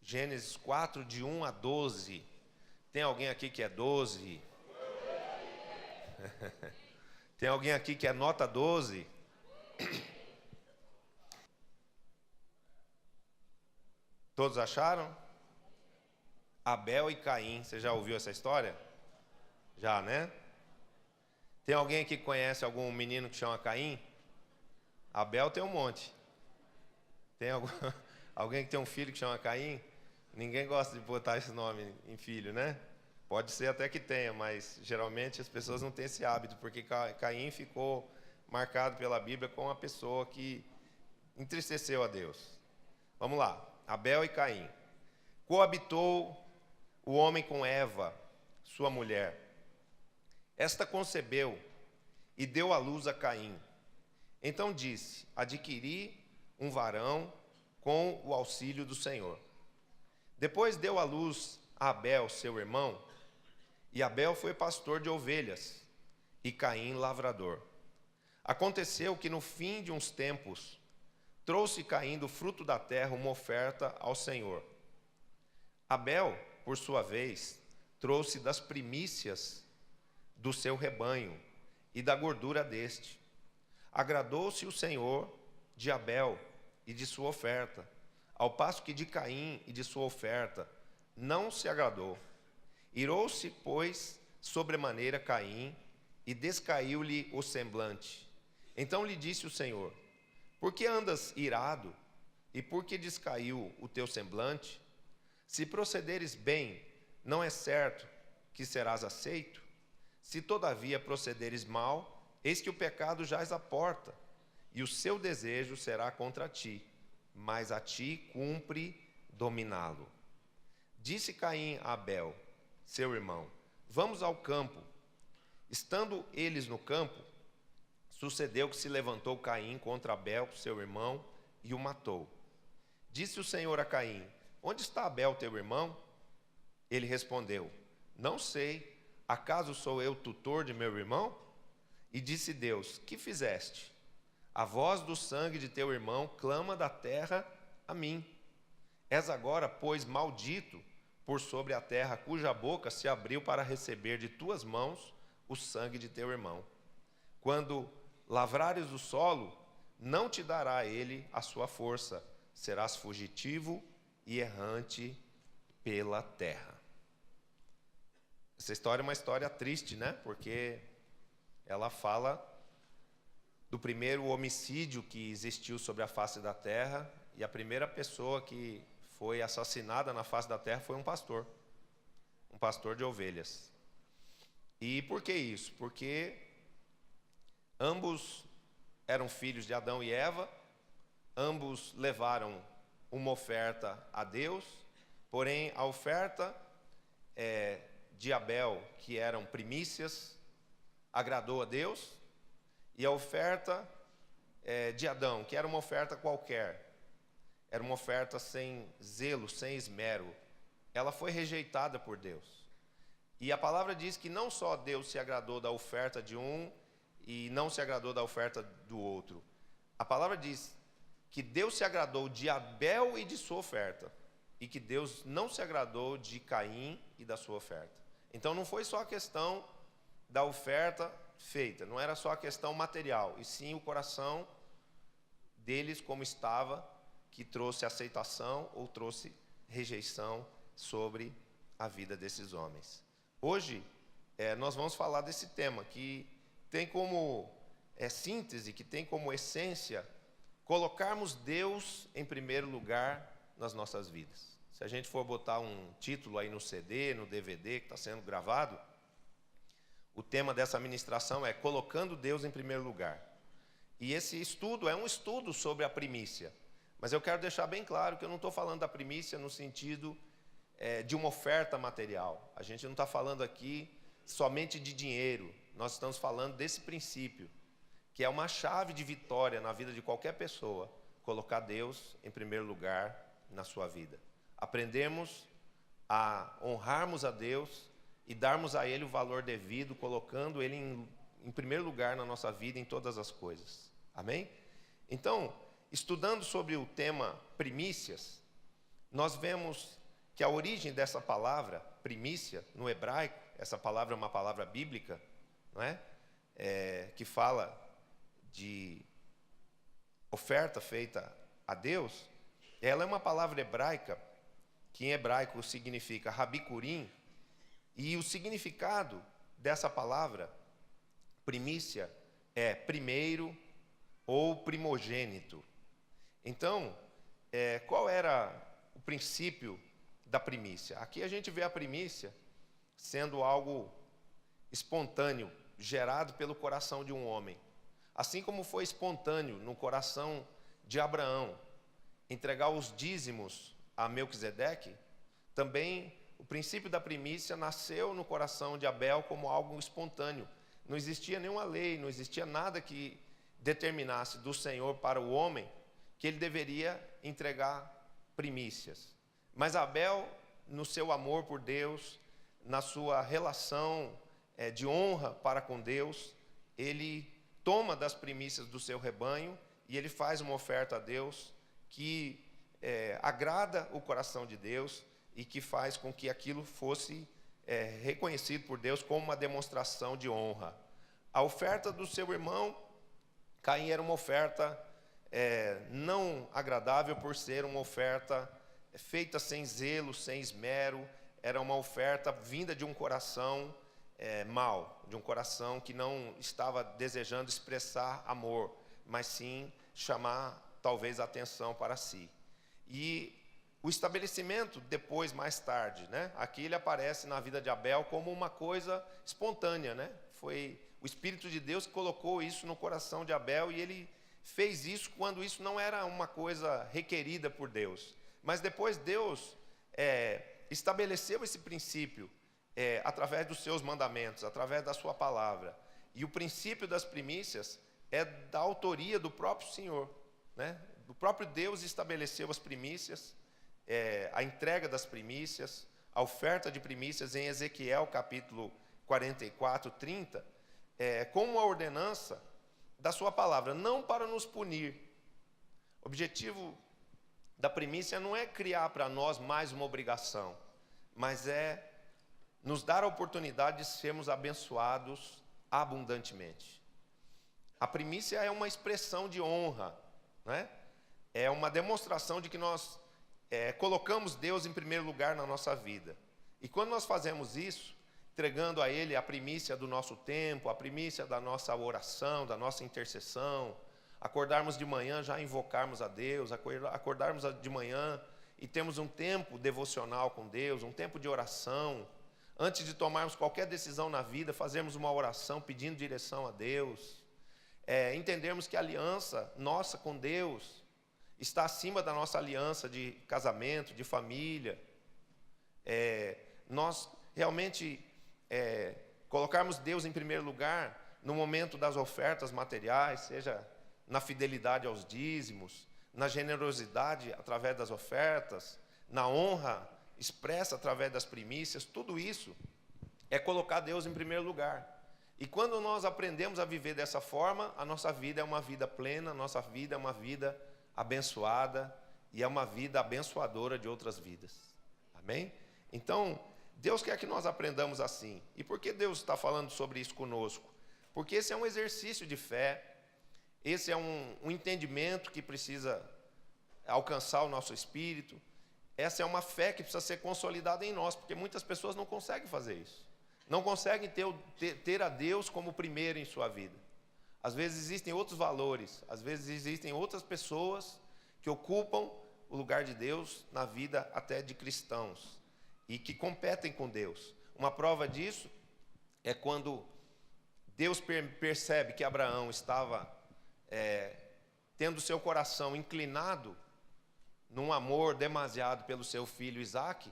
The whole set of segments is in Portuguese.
Gênesis 4, de 1 a 12. Tem alguém aqui que é 12? Tem alguém aqui que é nota 12? Todos acharam? Abel e Caim. Você já ouviu essa história? Já, né? Tem alguém aqui que conhece algum menino que chama Caim? Abel tem um monte. Tem alguém que tem um filho que chama Caim? Ninguém gosta de botar esse nome em filho, né? Pode ser até que tenha, mas geralmente as pessoas não têm esse hábito, porque Caim ficou marcado pela Bíblia como uma pessoa que entristeceu a Deus. Vamos lá, Abel e Caim. Coabitou o homem com Eva, sua mulher. Esta concebeu e deu à luz a Caim. Então disse: adquiri um varão com o auxílio do Senhor. Depois deu à luz a Abel, seu irmão, e Abel foi pastor de ovelhas, e Caim lavrador. Aconteceu que no fim de uns tempos, trouxe Caim do fruto da terra uma oferta ao Senhor. Abel, por sua vez, trouxe das primícias do seu rebanho e da gordura deste. Agradou-se o Senhor de Abel e de sua oferta, ao passo que de Caim e de sua oferta não se agradou. Irou-se, pois, sobremaneira Caim, e descaiu-lhe o semblante. Então lhe disse o Senhor: por que andas irado, e por que descaiu o teu semblante? Se procederes bem, não é certo que serás aceito? Se todavia procederes mal, eis que o pecado jaz à porta, e o seu desejo será contra ti, mas a ti cumpre dominá-lo. Disse Caim a Abel, seu irmão: vamos ao campo. Estando eles no campo, sucedeu que se levantou Caim contra Abel, seu irmão, e o matou. Disse o Senhor a Caim: onde está Abel, teu irmão? Ele respondeu: não sei, acaso sou eu tutor de meu irmão? E disse Deus: que fizeste? A voz do sangue de teu irmão clama da terra a mim. És agora, pois, maldito por sobre a terra, cuja boca se abriu para receber de tuas mãos o sangue de teu irmão. Quando lavrares o solo, não te dará ele a sua força, serás fugitivo e errante pela terra. Essa história é uma história triste, né? Porque ela fala do primeiro homicídio que existiu sobre a face da terra, e a primeira pessoa que foi assassinada na face da terra foi um pastor de ovelhas. E por que isso? Porque ambos eram filhos de Adão e Eva, ambos levaram uma oferta a Deus, porém a oferta de Abel, que eram primícias, agradou a Deus, e a oferta de Adão, que era uma oferta qualquer, era uma oferta sem zelo, sem esmero, ela foi rejeitada por Deus. E a palavra diz que não só Deus se agradou da oferta de um e não se agradou da oferta do outro. A palavra diz que Deus se agradou de Abel e de sua oferta, e que Deus não se agradou de Caim e da sua oferta. Então não foi só a questão da oferta feita, não era só a questão material, e sim o coração deles como estava, que trouxe aceitação ou trouxe rejeição sobre a vida desses homens. Hoje nós vamos falar desse tema que tem como síntese, que tem como essência colocarmos Deus em primeiro lugar nas nossas vidas. Se a gente for botar um título aí no CD, no DVD que está sendo gravado, o tema dessa ministração é Colocando Deus em Primeiro Lugar. E esse estudo é um estudo sobre a primícia. Mas eu quero deixar bem claro que eu não estou falando da primícia no sentido de uma oferta material. A gente não está falando aqui somente de dinheiro. Nós estamos falando desse princípio, que é uma chave de vitória na vida de qualquer pessoa, colocar Deus em primeiro lugar na sua vida. Aprendemos a honrarmos a Deus e darmos a Ele o valor devido, colocando Ele em primeiro lugar na nossa vida, em todas as coisas. Amém? Então, estudando sobre o tema primícias, nós vemos que a origem dessa palavra, primícia, no hebraico, essa palavra é uma palavra bíblica, não é? Que fala de oferta feita a Deus. Ela é uma palavra hebraica, que em hebraico significa rabikurim, e o significado dessa palavra, primícia, é primeiro ou primogênito. Então, qual era o princípio da primícia? Aqui a gente vê a primícia sendo algo espontâneo, gerado pelo coração de um homem. Assim como foi espontâneo no coração de Abraão entregar os dízimos a Melquisedeque, também o princípio da primícia nasceu no coração de Abel como algo espontâneo. Não existia nenhuma lei, não existia nada que determinasse do Senhor para o homem que ele deveria entregar primícias. Mas Abel, no seu amor por Deus, na sua relação de honra para com Deus, ele toma das primícias do seu rebanho e ele faz uma oferta a Deus que agrada o coração de Deus e que faz com que aquilo fosse reconhecido por Deus como uma demonstração de honra. A oferta do seu irmão Caim era uma oferta não agradável por ser uma oferta feita sem zelo, sem esmero. Era uma oferta vinda de um coração mau, de um coração que não estava desejando expressar amor, mas sim chamar talvez a atenção para si. E o estabelecimento depois, mais tarde, né? Aqui ele aparece na vida de Abel como uma coisa espontânea, né? Foi o Espírito de Deus que colocou isso no coração de Abel e ele fez isso quando isso não era uma coisa requerida por Deus. Mas depois Deus estabeleceu esse princípio através dos seus mandamentos, através da sua palavra. E o princípio das primícias é da autoria do próprio Senhor, né? O próprio Deus estabeleceu as primícias, a entrega das primícias, a oferta de primícias em Ezequiel capítulo 44, 30, como uma ordenança da sua palavra, não para nos punir. O objetivo da primícia não é criar para nós mais uma obrigação, mas é nos dar a oportunidade de sermos abençoados abundantemente. A primícia é uma expressão de honra, né? É uma demonstração de que nós colocamos Deus em primeiro lugar na nossa vida. E quando nós fazemos isso, entregando a Ele a primícia do nosso tempo, a primícia da nossa oração, da nossa intercessão, acordarmos de manhã já invocarmos a Deus, acordarmos de manhã e temos um tempo devocional com Deus, um tempo de oração. Antes de tomarmos qualquer decisão na vida, fazermos uma oração pedindo direção a Deus. Entendermos que a aliança nossa com Deus está acima da nossa aliança de casamento, de família. Nós realmente colocarmos Deus em primeiro lugar no momento das ofertas materiais, seja na fidelidade aos dízimos, na generosidade através das ofertas, na honra expressa através das primícias. Tudo isso é colocar Deus em primeiro lugar. E quando nós aprendemos a viver dessa forma, a nossa vida é uma vida plena, a nossa vida é uma vida abençoada e é uma vida abençoadora de outras vidas. Amém? Então, Deus quer que nós aprendamos assim. E por que Deus está falando sobre isso conosco? Porque esse é um exercício de fé, esse é um entendimento que precisa alcançar o nosso espírito. Essa é uma fé que precisa ser consolidada em nós, porque muitas pessoas não conseguem fazer isso. Não conseguem ter a Deus como primeiro em sua vida. Às vezes existem outros valores, às vezes existem outras pessoas que ocupam o lugar de Deus na vida até de cristãos e que competem com Deus. Uma prova disso é quando Deus percebe que Abraão estava tendo seu coração inclinado num amor demasiado pelo seu filho Isaque,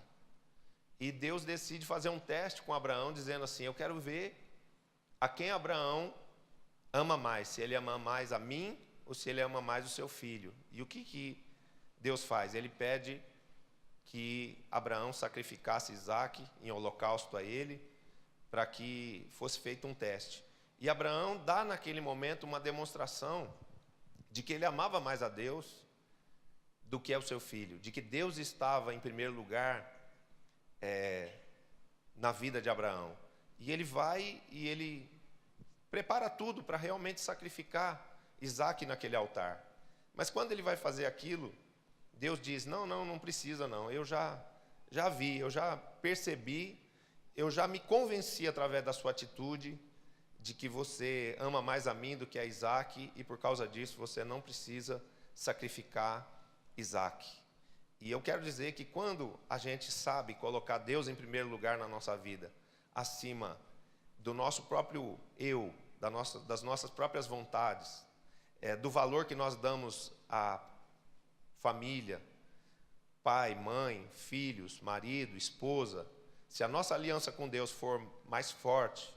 e Deus decide fazer um teste com Abraão, dizendo assim: eu quero ver a quem Abraão ama mais, se ele ama mais a mim ou se ele ama mais o seu filho. E o que Deus faz? Ele pede que Abraão sacrificasse Isaque em holocausto a ele, para que fosse feito um teste. E Abraão dá naquele momento uma demonstração de que ele amava mais a Deus do que é o seu filho, de que Deus estava em primeiro lugar na vida de Abraão. E ele vai e ele prepara tudo para realmente sacrificar Isaque naquele altar. Mas quando ele vai fazer aquilo, Deus diz: não precisa não, eu já vi, eu já percebi, eu já me convenci através da sua atitude de que você ama mais a mim do que a Isaque, e por causa disso você não precisa sacrificar Isaque. E eu quero dizer que quando a gente sabe colocar Deus em primeiro lugar na nossa vida, acima do nosso próprio eu, das nossas próprias vontades, do valor que nós damos à família, pai, mãe, filhos, marido, esposa, se a nossa aliança com Deus for mais forte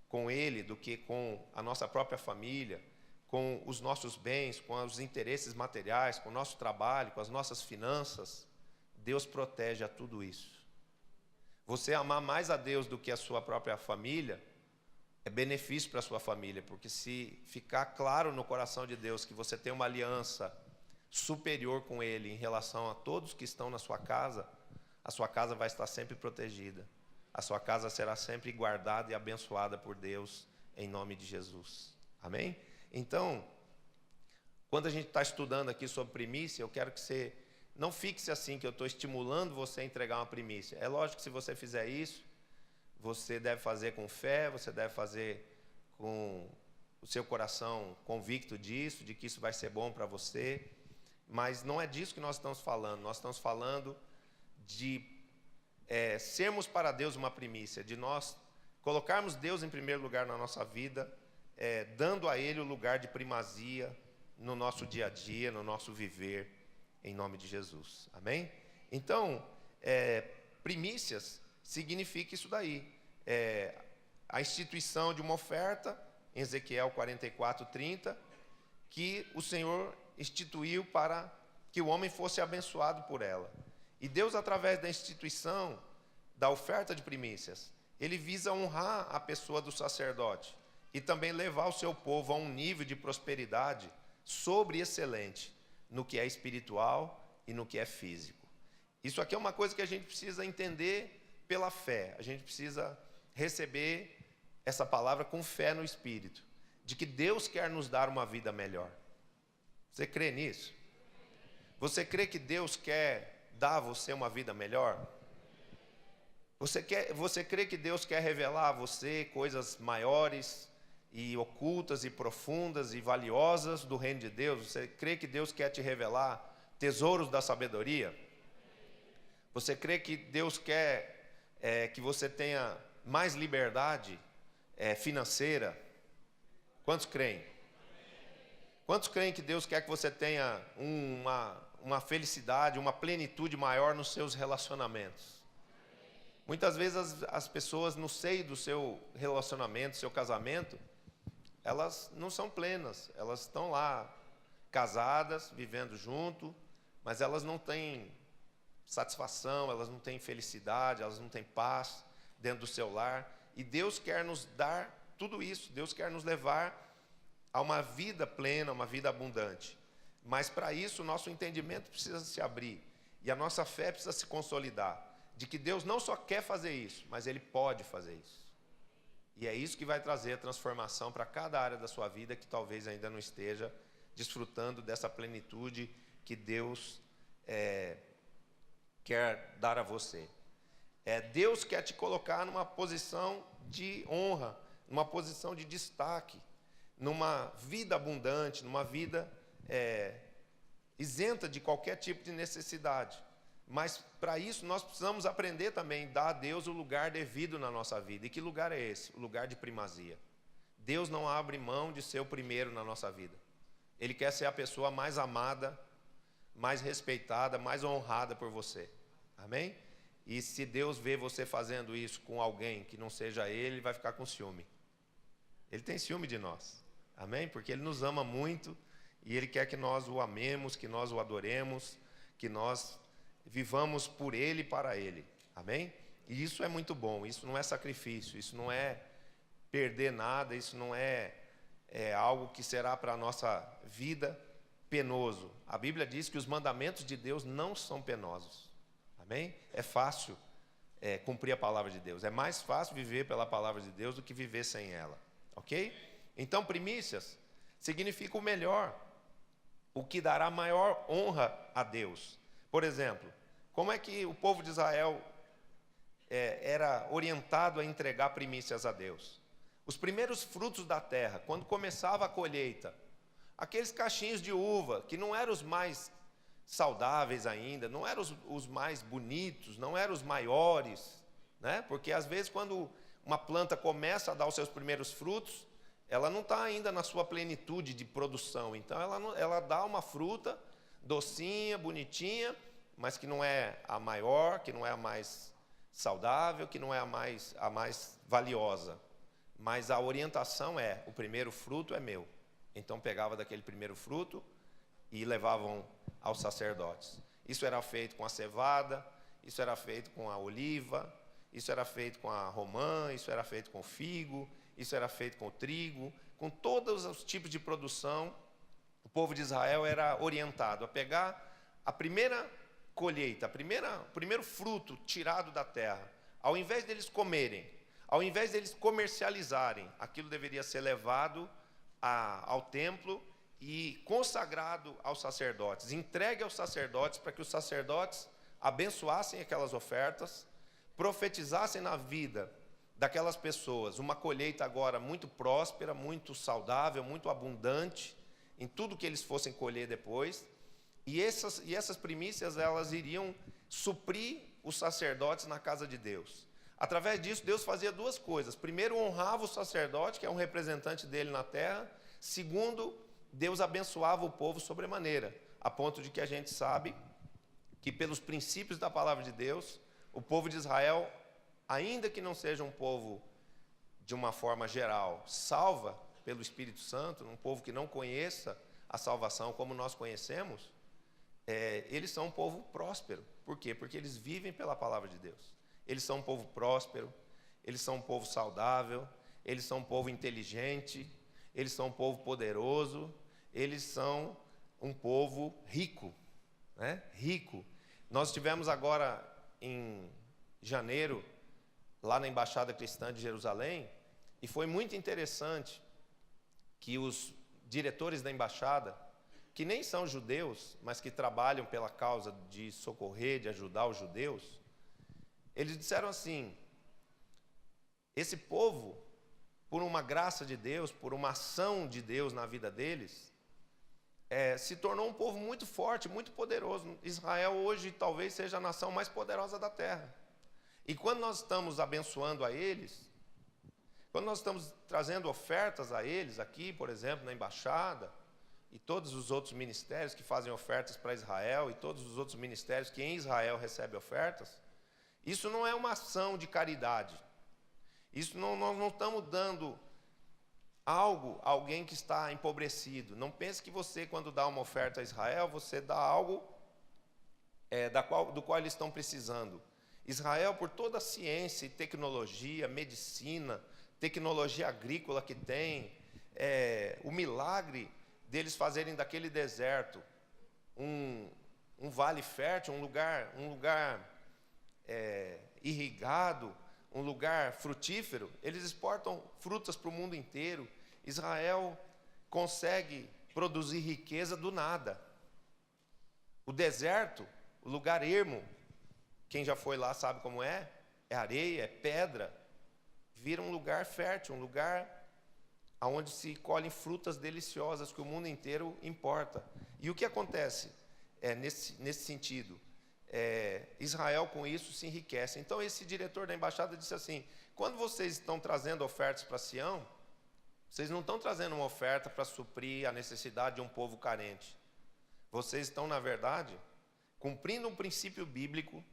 com Ele do que com a nossa própria família, com os nossos bens, com os interesses materiais, com o nosso trabalho, com as nossas finanças, Deus protege a tudo isso. Você amar mais a Deus do que a sua própria família é benefício para a sua família, porque se ficar claro no coração de Deus que você tem uma aliança superior com Ele em relação a todos que estão na sua casa, a sua casa vai estar sempre protegida. A sua casa será sempre guardada e abençoada por Deus, em nome de Jesus. Amém? Então, quando a gente está estudando aqui sobre primícia, eu quero que você não fixe assim, que eu estou estimulando você a entregar uma primícia. É lógico que se você fizer isso, você deve fazer com fé, você deve fazer com o seu coração convicto disso, de que isso vai ser bom para você. Mas não é disso que nós estamos falando. Nós estamos falando de sermos para Deus uma primícia, de nós colocarmos Deus em primeiro lugar na nossa vida, dando a Ele o lugar de primazia no nosso dia a dia, no nosso viver, em nome de Jesus. Amém? Então, primícias significa isso daí. A instituição de uma oferta, em Ezequiel 44:30, que o Senhor instituiu para que o homem fosse abençoado por ela. E Deus, através da instituição da oferta de primícias, Ele visa honrar a pessoa do sacerdote e também levar o seu povo a um nível de prosperidade excelente no que é espiritual e no que é físico. Isso aqui é uma coisa que a gente precisa entender pela fé. A gente precisa receber essa palavra com fé no Espírito, de que Deus quer nos dar uma vida melhor. Você crê nisso? Você crê que Deus quer dar a você uma vida melhor? Você crê que Deus quer revelar a você coisas maiores e ocultas e profundas e valiosas do reino de Deus? Você crê que Deus quer te revelar tesouros da sabedoria? Você crê que Deus quer que você tenha mais liberdade financeira? Quantos creem? Quantos creem que Deus quer que você tenha uma felicidade, uma plenitude maior nos seus relacionamentos? Muitas vezes as pessoas no seio do seu relacionamento, seu casamento, elas não são plenas. Elas estão lá casadas, vivendo junto, mas elas não têm satisfação, elas não têm felicidade, elas não têm paz dentro do seu lar. E Deus quer nos dar tudo isso. Deus quer nos levar a uma vida plena, uma vida abundante. Mas para isso o nosso entendimento precisa se abrir e a nossa fé precisa se consolidar, de que Deus não só quer fazer isso, mas Ele pode fazer isso. E é isso que vai trazer a transformação para cada área da sua vida que talvez ainda não esteja desfrutando dessa plenitude que Deus quer dar a você. Deus quer te colocar numa posição de honra, numa posição de destaque, numa vida abundante, numa vida isenta de qualquer tipo de necessidade. Mas para isso nós precisamos aprender também a dar a Deus o lugar devido na nossa vida. E que lugar é esse? O lugar de primazia. Deus não abre mão de ser o primeiro na nossa vida. Ele quer ser a pessoa mais amada, mais respeitada, mais honrada por você. Amém? E se Deus vê você fazendo isso com alguém que não seja Ele vai ficar com ciúme. Ele tem ciúme de nós. Amém? Porque Ele nos ama muito e Ele quer que nós o amemos, que nós o adoremos, que nós vivamos por Ele e para Ele. Amém? E isso é muito bom. Isso não é sacrifício, isso não é perder nada, isso não é algo que será para a nossa vida penoso. A Bíblia diz que os mandamentos de Deus não são penosos. Amém? É fácil cumprir a palavra de Deus. É mais fácil viver pela palavra de Deus do que viver sem ela. Ok? Então, primícias significa o melhor, o que dará maior honra a Deus. Por exemplo, como é que o povo de Israel era orientado a entregar primícias a Deus? Os primeiros frutos da terra, quando começava a colheita, aqueles cachinhos de uva, que não eram os mais saudáveis ainda, não eram os mais bonitos, não eram os maiores, né? Porque às vezes quando uma planta começa a dar os seus primeiros frutos, ela não está ainda na sua plenitude de produção, então ela dá uma fruta docinha, bonitinha, mas que não é a maior, que não é a mais saudável, que não é a mais valiosa. Mas a orientação o primeiro fruto é meu. Então pegava daquele primeiro fruto e levavam aos sacerdotes. Isso era feito com a cevada, isso era feito com a oliva, isso era feito com a romã, isso era feito com o figo, isso era feito com o trigo, com todos os tipos de produção. O povo de Israel era orientado a pegar a primeira colheita, o primeiro fruto tirado da terra. Ao invés deles comerem, ao invés deles comercializarem, aquilo deveria ser levado ao templo e consagrado aos sacerdotes, entregue aos sacerdotes, para que os sacerdotes abençoassem aquelas ofertas, profetizassem na vida daquelas pessoas uma colheita agora muito próspera, muito saudável, muito abundante, em tudo que eles fossem colher depois, e essas primícias, elas iriam suprir os sacerdotes na casa de Deus. Através disso, Deus fazia duas coisas. Primeiro, honrava o sacerdote, que é um representante dele na terra. Segundo, Deus abençoava o povo sobremaneira, a ponto de que a gente sabe que, pelos princípios da palavra de Deus, o povo de Israel, ainda que não seja um povo de uma forma geral salva pelo Espírito Santo, um povo que não conheça a salvação como nós conhecemos, eles são um povo próspero. Por quê? Porque eles vivem pela palavra de Deus. Eles são um povo próspero, eles são um povo saudável, eles são um povo inteligente, eles são um povo poderoso, eles são um povo rico, né? Rico. Nós estivemos agora em janeiro, lá na Embaixada Cristã de Jerusalém, e foi muito interessante que os diretores da embaixada, que nem são judeus, mas que trabalham pela causa de socorrer, de ajudar os judeus, eles disseram assim: esse povo, por uma graça de Deus, por uma ação de Deus na vida deles, se tornou um povo muito forte, muito poderoso. Israel hoje talvez seja a nação mais poderosa da terra. E quando nós estamos abençoando a eles, quando nós estamos trazendo ofertas a eles, aqui, por exemplo, na embaixada, e todos os outros ministérios que fazem ofertas para Israel, e todos os outros ministérios que em Israel recebem ofertas, isso não é uma ação de caridade. Isso nós não estamos dando algo a alguém que está empobrecido. Não pense que você, quando dá uma oferta a Israel, você dá algo do qual eles estão precisando. Israel, por toda a ciência e tecnologia, medicina, tecnologia agrícola que tem, o milagre deles fazerem daquele deserto um vale fértil, um lugar irrigado, um lugar frutífero. Eles exportam frutas para o mundo inteiro. Israel consegue produzir riqueza do nada. O deserto, o lugar ermo, quem já foi lá sabe como é areia, é pedra, vira um lugar fértil, um lugar onde se colhem frutas deliciosas que o mundo inteiro importa. E o que acontece nesse sentido? Israel com isso se enriquece. Então esse diretor da embaixada disse assim: quando vocês estão trazendo ofertas para Sião, vocês não estão trazendo uma oferta para suprir a necessidade de um povo carente. Vocês estão, na verdade, cumprindo um princípio bíblico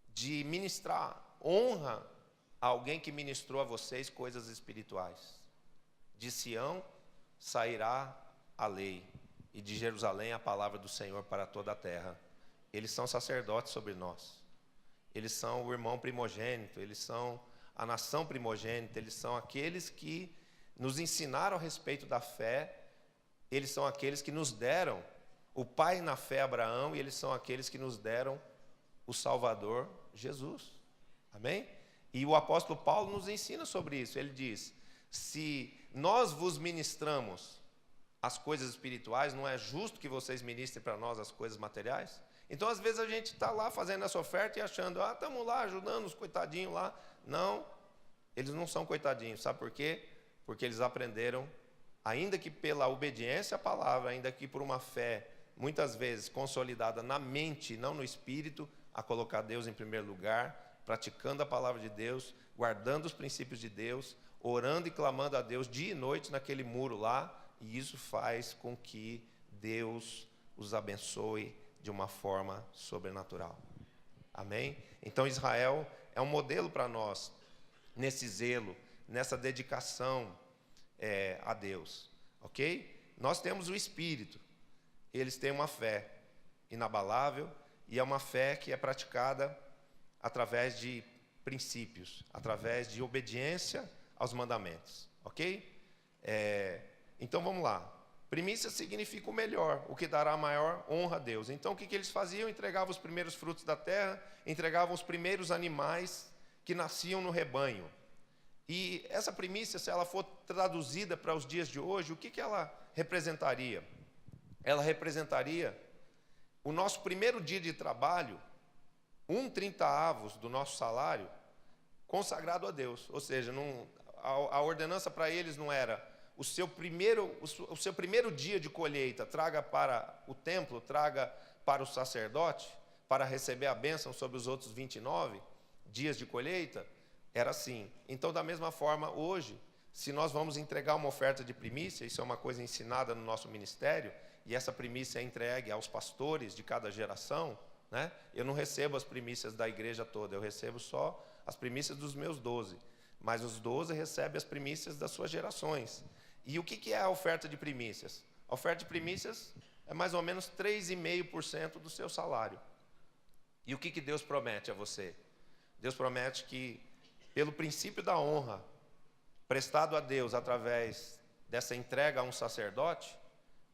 de ministrar honra a alguém que ministrou a vocês coisas espirituais. De Sião sairá a lei, e de Jerusalém a palavra do Senhor para toda a terra. Eles são sacerdotes sobre nós. Eles são o irmão primogênito, eles são a nação primogênita, eles são aqueles que nos ensinaram a respeito da fé eles são aqueles que nos deram o pai na fé Abraão, e eles são aqueles que nos deram o Salvador Jesus. Amém? E o apóstolo Paulo nos ensina sobre isso. Ele diz: se nós vos ministramos as coisas espirituais, não é justo que vocês ministrem para nós as coisas materiais? Então, às vezes, a gente está lá fazendo essa oferta e achando, estamos lá ajudando os coitadinhos lá. Não, eles não são coitadinhos. Sabe por quê? Porque eles aprenderam, ainda que pela obediência à palavra, ainda que por uma fé, muitas vezes consolidada na mente, não no espírito, a colocar Deus em primeiro lugar, praticando a palavra de Deus, guardando os princípios de Deus, orando e clamando a Deus dia e noite naquele muro lá, e isso faz com que Deus os abençoe de uma forma sobrenatural. Amém? Então Israel é um modelo para nós, nesse zelo, nessa dedicação a Deus. Ok? Nós temos o Espírito, eles têm uma fé inabalável, e é uma fé que é praticada através de princípios, através de obediência aos mandamentos. Ok? Então vamos lá. Primícia significa o melhor, o que dará maior honra a Deus. Então o que eles faziam? Entregavam os primeiros frutos da terra, entregavam os primeiros animais que nasciam no rebanho. E essa primícia, se ela for traduzida para os dias de hoje, o que ela representaria? Ela representaria o nosso primeiro dia de trabalho, 1/30 do nosso salário, consagrado a Deus. Ou seja, a ordenança para eles não era o seu primeiro dia de colheita, traga para o templo, traga para o sacerdote, para receber a bênção sobre os outros 29 dias de colheita. Era assim. Então, da mesma forma, hoje, se nós vamos entregar uma oferta de primícia, isso é uma coisa ensinada no nosso ministério, e essa primícia é entregue aos pastores de cada geração, né? Eu não recebo as primícias da igreja toda, eu recebo só as primícias dos meus 12, mas os 12 recebem as primícias das suas gerações. E o que é a oferta de primícias? A oferta de primícias é mais ou menos 3,5% do seu salário. E o que Deus promete a você? Deus promete que, pelo princípio da honra, prestado a Deus através dessa entrega a um sacerdote,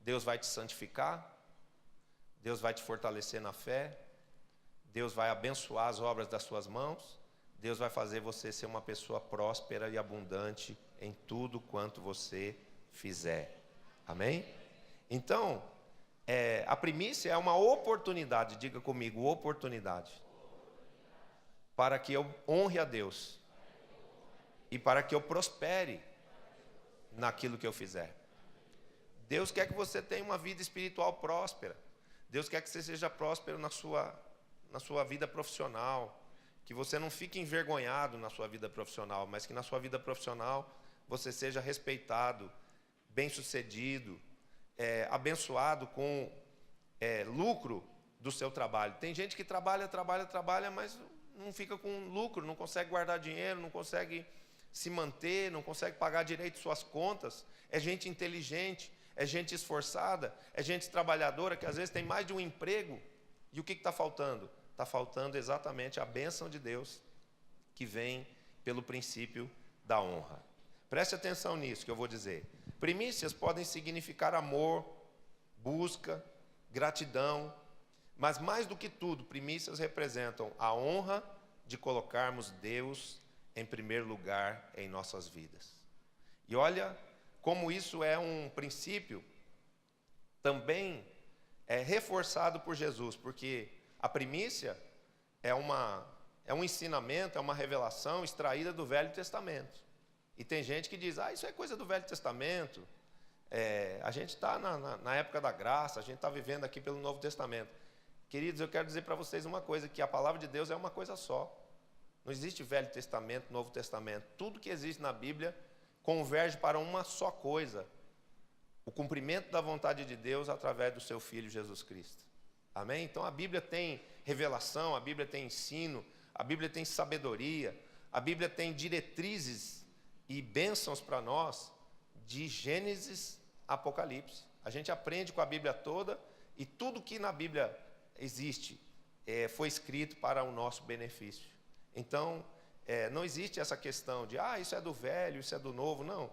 Deus vai te santificar, Deus vai te fortalecer na fé, Deus vai abençoar as obras das suas mãos, Deus vai fazer você ser uma pessoa próspera e abundante em tudo quanto você fizer. Amém? Então, a primícia é uma oportunidade, diga comigo, oportunidade, para que eu honre a Deus e para que eu prospere naquilo que eu fizer. Deus quer que você tenha uma vida espiritual próspera. Deus quer que você seja próspero na sua vida profissional, que você não fique envergonhado na sua vida profissional, mas que na sua vida profissional você seja respeitado, bem-sucedido, abençoado com lucro do seu trabalho. Tem gente que trabalha, mas não fica com lucro, não consegue guardar dinheiro, não consegue se manter, não consegue pagar direito suas contas. É gente inteligente, é gente esforçada, é gente trabalhadora, que às vezes tem mais de um emprego. E o que está faltando? Está faltando exatamente a bênção de Deus, que vem pelo princípio da honra. Preste atenção nisso que eu vou dizer. Primícias podem significar amor, busca, gratidão, mas mais do que tudo, primícias representam a honra de colocarmos Deus em primeiro lugar em nossas vidas. E olha como isso é um princípio também reforçado por Jesus, porque a primícia é um ensinamento, é uma revelação extraída do Velho Testamento. E tem gente que diz, isso é coisa do Velho Testamento, a gente está na época da graça, a gente está vivendo aqui pelo Novo Testamento. Queridos, eu quero dizer para vocês uma coisa, que a palavra de Deus é uma coisa só. Não existe Velho Testamento, Novo Testamento. Tudo que existe na Bíblia converge para uma só coisa: o cumprimento da vontade de Deus através do seu Filho Jesus Cristo. Amém? Então a Bíblia tem revelação, a Bíblia tem ensino, a Bíblia tem sabedoria, a Bíblia tem diretrizes e bênçãos para nós, de Gênesis a Apocalipse. A gente aprende com a Bíblia toda, e tudo que na Bíblia existe foi escrito para o nosso benefício. Então, não existe essa questão de, isso é do velho, isso é do novo. Não.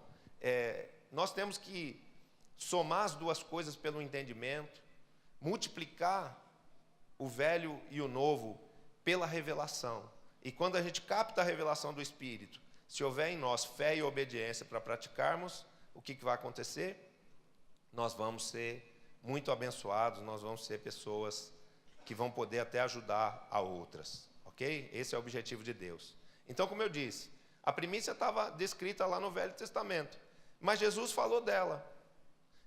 Nós temos que somar as duas coisas pelo entendimento, multiplicar o velho e o novo pela revelação. E quando a gente capta a revelação do Espírito, se houver em nós fé e obediência para praticarmos, o que vai acontecer? Nós vamos ser muito abençoados, nós vamos ser pessoas que vão poder até ajudar a outras, ok? Esse é o objetivo de Deus. Então, como eu disse, a primícia estava descrita lá no Velho Testamento, mas Jesus falou dela.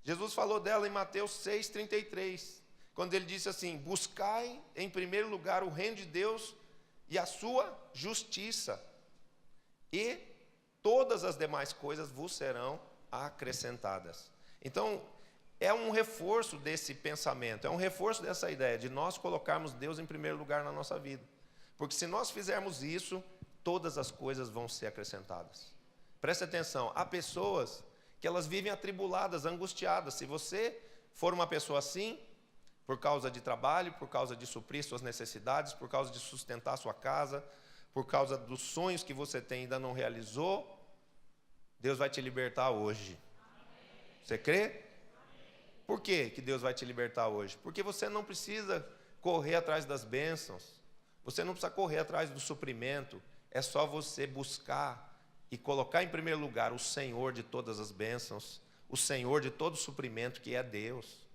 Jesus falou dela em Mateus 6,33, quando ele disse assim: buscai em primeiro lugar o reino de Deus e a sua justiça, e todas as demais coisas vos serão acrescentadas. Então, é um reforço desse pensamento, é um reforço dessa ideia de nós colocarmos Deus em primeiro lugar na nossa vida. Porque se nós fizermos isso, todas as coisas vão ser acrescentadas. Preste atenção, há pessoas que elas vivem atribuladas, angustiadas. Se você for uma pessoa assim, por causa de trabalho, por causa de suprir suas necessidades, por causa de sustentar sua casa, por causa dos sonhos que você tem e ainda não realizou, Deus vai te libertar hoje. Você crê? Por que Deus vai te libertar hoje? Porque você não precisa correr atrás das bênçãos, você não precisa correr atrás do suprimento, é só você buscar e colocar em primeiro lugar o Senhor de todas as bênçãos, o Senhor de todo suprimento, que é Deus.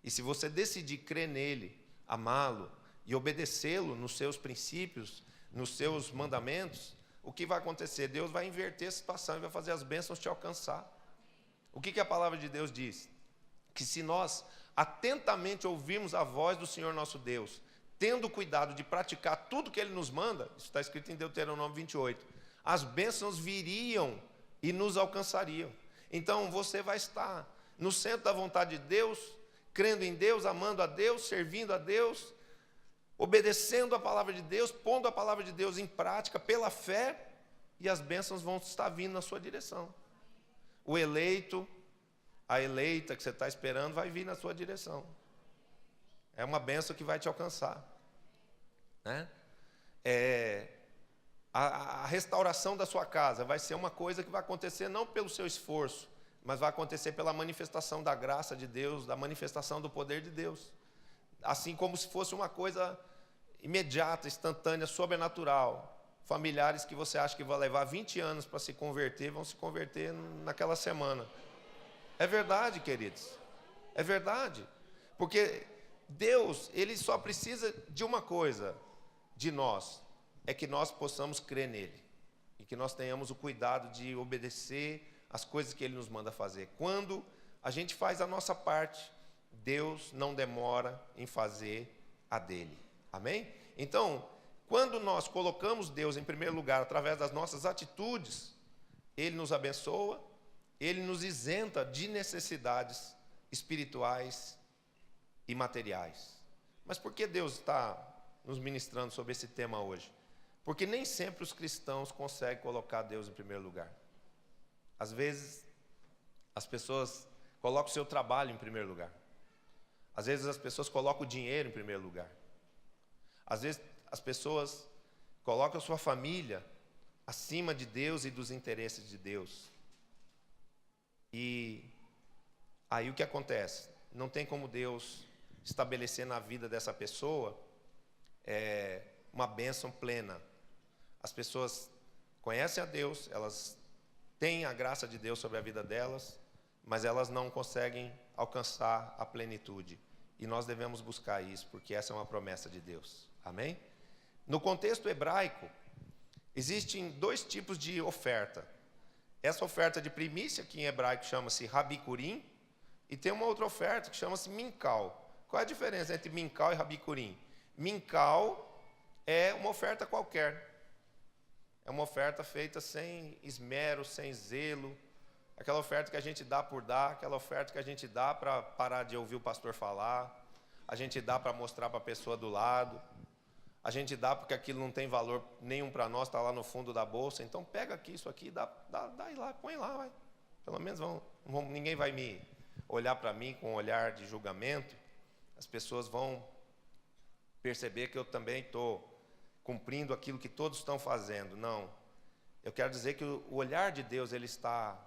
E se você decidir crer nele, amá-lo e obedecê-lo nos seus princípios, nos seus mandamentos, o que vai acontecer? Deus vai inverter a situação e vai fazer as bênçãos te alcançar. O que a palavra de Deus diz? Que se nós atentamente ouvirmos a voz do Senhor nosso Deus, tendo cuidado de praticar tudo que Ele nos manda, isso está escrito em Deuteronômio 28, as bênçãos viriam e nos alcançariam. Então você vai estar no centro da vontade de Deus, crendo em Deus, amando a Deus, servindo a Deus, obedecendo a palavra de Deus, pondo a palavra de Deus em prática pela fé, e as bênçãos vão estar vindo na sua direção. O eleito, a eleita que você está esperando vai vir na sua direção. É uma bênção que vai te alcançar, né? A restauração da sua casa vai ser uma coisa que vai acontecer não pelo seu esforço, mas vai acontecer pela manifestação da graça de Deus, da manifestação do poder de Deus. Assim como se fosse uma coisa imediata, instantânea, sobrenatural. Familiares que você acha que vai levar 20 anos para se converter, vão se converter naquela semana. É verdade, queridos. É verdade. Porque Deus, Ele só precisa de uma coisa de nós, é que nós possamos crer nele. E que nós tenhamos o cuidado de obedecer as coisas que Ele nos manda fazer. Quando a gente faz a nossa parte, Deus não demora em fazer a dele. Amém? Então, quando nós colocamos Deus em primeiro lugar através das nossas atitudes, Ele nos abençoa, Ele nos isenta de necessidades espirituais e materiais. Mas por que Deus está nos ministrando sobre esse tema hoje? Porque nem sempre os cristãos conseguem colocar Deus em primeiro lugar. Às vezes, as pessoas colocam o seu trabalho em primeiro lugar. Às vezes, as pessoas colocam o dinheiro em primeiro lugar. Às vezes, as pessoas colocam a sua família acima de Deus e dos interesses de Deus. E aí o que acontece? Não tem como Deus estabelecer na vida dessa pessoa uma bênção plena. As pessoas conhecem a Deus, elas têm a graça de Deus sobre a vida delas, mas elas não conseguem alcançar a plenitude. E nós devemos buscar isso, porque essa é uma promessa de Deus. Amém? No contexto hebraico, existem dois tipos de oferta. Essa oferta de primícia, que em hebraico chama-se Rabikurim, e tem uma outra oferta que chama-se Minkal. Qual é a diferença entre Minkal e Rabikurim? Minkal é uma oferta qualquer. É uma oferta feita sem esmero, sem zelo. Aquela oferta que a gente dá por dar, aquela oferta que a gente dá para parar de ouvir o pastor falar, a gente dá para mostrar para a pessoa do lado, a gente dá porque aquilo não tem valor nenhum para nós, está lá no fundo da bolsa, então pega aqui isso aqui, dá lá, põe lá, vai. Pelo menos ninguém vai me olhar para mim com um olhar de julgamento, as pessoas vão perceber que eu também estou cumprindo aquilo que todos estão fazendo. Não, eu quero dizer que o olhar de Deus, ele está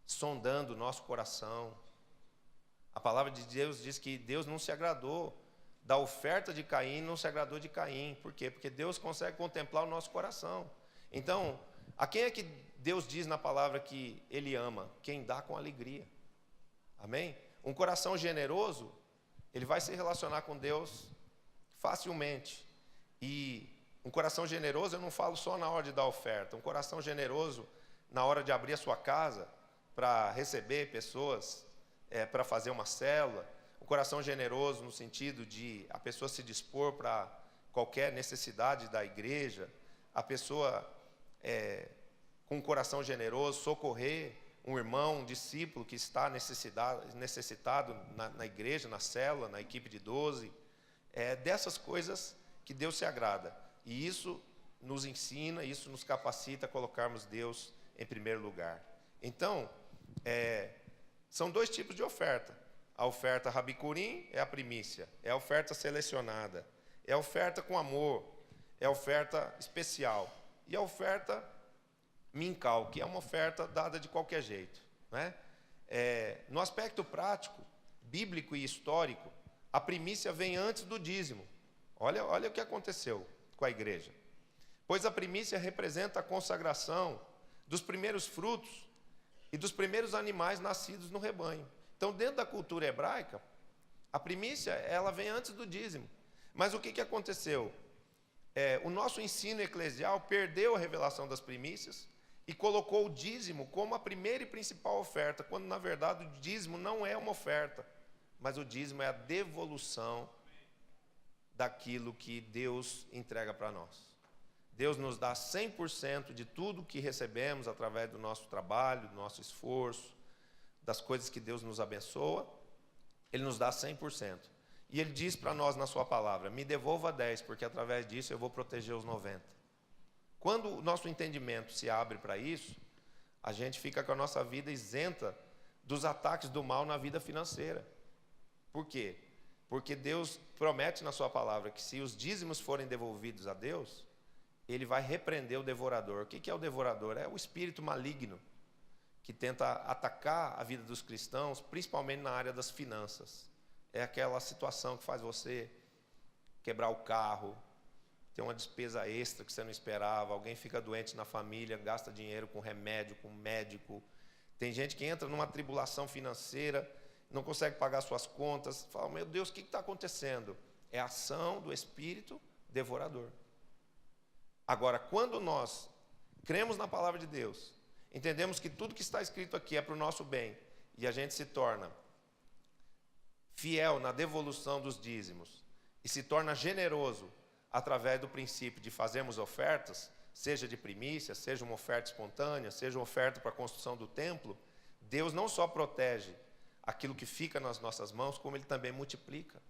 sondando o nosso coração, A palavra de Deus diz que Deus não se agradou da oferta de Caim, não se agradou de Caim. Por quê? Porque Deus consegue contemplar o nosso coração. Então, a quem é que Deus diz na palavra que Ele ama? Quem dá com alegria. Amém? Um coração generoso, ele vai se relacionar com Deus facilmente. E um coração generoso, eu não falo só na hora de dar oferta. Um coração generoso na hora de abrir a sua casa para receber pessoas, para fazer uma célula. Um coração generoso no sentido de a pessoa se dispor para qualquer necessidade da igreja. A pessoa, com um coração generoso, socorrer um irmão, um discípulo que está necessitado na igreja, na célula, na equipe de 12. Dessas coisas que Deus se agrada. E isso nos ensina, isso nos capacita a colocarmos Deus em primeiro lugar. Então, são dois tipos de oferta. A oferta rabicurim é a primícia, é a oferta selecionada, é a oferta com amor, é a oferta especial. E a oferta mincal, que é uma oferta dada de qualquer jeito, né? No aspecto prático, bíblico e histórico, a primícia vem antes do dízimo. Olha o que aconteceu com a igreja. Pois a primícia representa a consagração dos primeiros frutos e dos primeiros animais nascidos no rebanho. Então, dentro da cultura hebraica, a primícia ela vem antes do dízimo. Mas o que aconteceu? O nosso ensino eclesial perdeu a revelação das primícias e colocou o dízimo como a primeira e principal oferta, quando, na verdade, o dízimo não é uma oferta, mas o dízimo é a devolução daquilo que Deus entrega para nós. Deus nos dá 100% de tudo que recebemos através do nosso trabalho, do nosso esforço, das coisas que Deus nos abençoa, Ele nos dá 100%. E Ele diz para nós na sua palavra, me devolva 10, porque através disso eu vou proteger os 90. Quando o nosso entendimento se abre para isso, a gente fica com a nossa vida isenta dos ataques do mal na vida financeira. Por quê? Porque Deus promete na sua palavra que se os dízimos forem devolvidos a Deus, Ele vai repreender o devorador. O que é o devorador? É o espírito maligno que tenta atacar a vida dos cristãos, principalmente na área das finanças. É aquela situação que faz você quebrar o carro, ter uma despesa extra que você não esperava, alguém fica doente na família, gasta dinheiro com remédio, com médico. Tem gente que entra numa tribulação financeira, não consegue pagar suas contas, fala, meu Deus, o que está acontecendo? É a ação do espírito devorador. Agora, quando nós cremos na palavra de Deus, entendemos que tudo que está escrito aqui é para o nosso bem, e a gente se torna fiel na devolução dos dízimos, e se torna generoso através do princípio de fazermos ofertas, seja de primícia, seja uma oferta espontânea, seja uma oferta para a construção do templo, Deus não só protege aquilo que fica nas nossas mãos, como Ele também multiplica.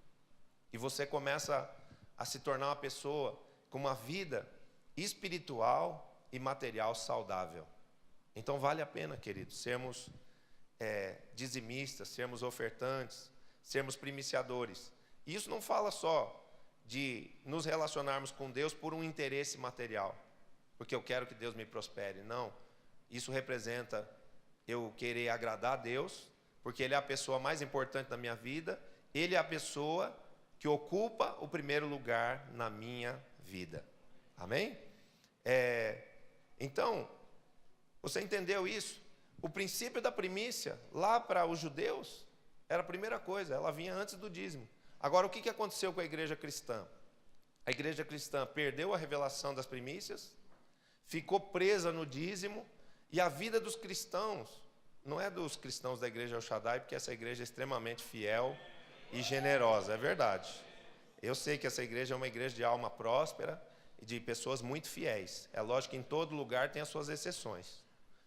E você começa a se tornar uma pessoa com uma vida espiritual e material saudável. Então vale a pena, queridos, sermos dizimistas, sermos ofertantes, sermos primiciadores. E isso não fala só de nos relacionarmos com Deus por um interesse material, porque eu quero que Deus me prospere. Não, isso representa eu querer agradar a Deus, porque Ele é a pessoa mais importante da minha vida, Ele é a pessoa que ocupa o primeiro lugar na minha vida. Amém? Então, você entendeu isso? O princípio da primícia, lá para os judeus, era a primeira coisa, ela vinha antes do dízimo. Agora, o que aconteceu com a igreja cristã? A igreja cristã perdeu a revelação das primícias, ficou presa no dízimo, e a vida dos cristãos, não é dos cristãos da igreja El Shaddai, porque essa igreja é extremamente fiel e generosa, é verdade. Eu sei que essa igreja é uma igreja de alma próspera e de pessoas muito fiéis. É lógico que em todo lugar tem as suas exceções.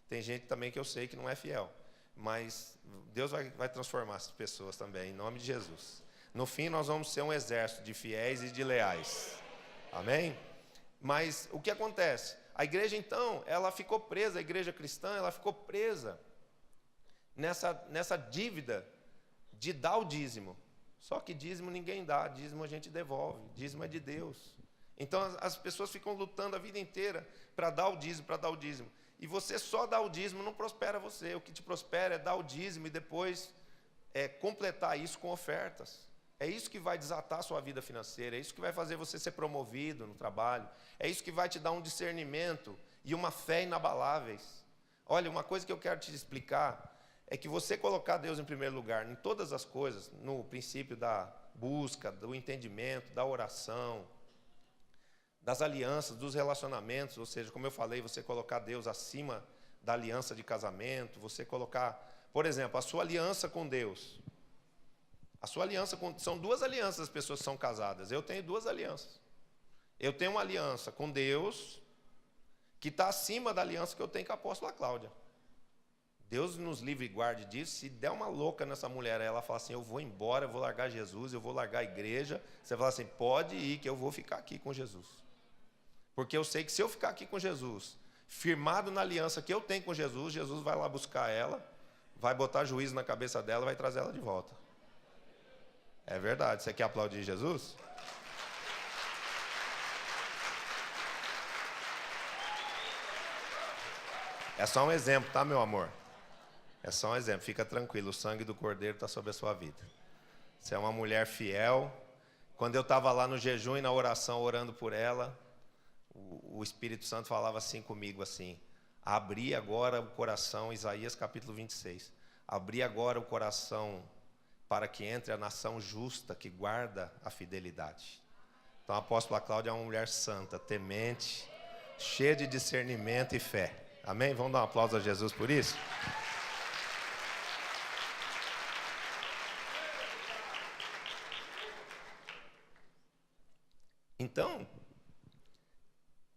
Tem gente também que eu sei que não é fiel, mas Deus vai transformar essas pessoas também, em nome de Jesus. No fim, nós vamos ser um exército de fiéis e de leais. Amém? Mas o que acontece? A igreja, então, ela ficou presa, a igreja cristã, ela ficou presa nessa dívida de dar o dízimo. Só que dízimo ninguém dá, dízimo a gente devolve, dízimo é de Deus. Então, as pessoas ficam lutando a vida inteira para dar o dízimo, para dar o dízimo. E você só dá o dízimo, não prospera você. O que te prospera é dar o dízimo e depois completar isso com ofertas. É isso que vai desatar a sua vida financeira, é isso que vai fazer você ser promovido no trabalho, é isso que vai te dar um discernimento e uma fé inabaláveis. Olha, uma coisa que eu quero te explicar é que você colocar Deus em primeiro lugar em todas as coisas, no princípio da busca, do entendimento, da oração, das alianças, dos relacionamentos, ou seja, como eu falei, você colocar Deus acima da aliança de casamento, você colocar, por exemplo, a sua aliança com Deus. A sua aliança são duas alianças as pessoas que são casadas. Eu tenho duas alianças. Eu tenho uma aliança com Deus, que está acima da aliança que eu tenho com a apóstola Cláudia. Deus nos livre e guarde disso. Se der uma louca nessa mulher, ela fala assim, eu vou embora, eu vou largar Jesus, eu vou largar a igreja. Você fala assim, pode ir que eu vou ficar aqui com Jesus. Porque eu sei que se eu ficar aqui com Jesus, firmado na aliança que eu tenho com Jesus, Jesus vai lá buscar ela, vai botar juízo na cabeça dela e vai trazer ela de volta. É verdade. Você quer aplaudir Jesus? É só um exemplo, tá, meu amor? É só um exemplo. Fica tranquilo, o sangue do Cordeiro está sobre a sua vida. Você é uma mulher fiel. Quando eu estava lá no jejum e na oração, orando por ela, o Espírito Santo falava assim comigo, assim, abri agora o coração, Isaías capítulo 26, abri agora o coração para que entre a nação justa que guarda a fidelidade. Então a apóstola Cláudia é uma mulher santa, temente, cheia de discernimento e fé. Amém? Vamos dar um aplauso a Jesus por isso? Então,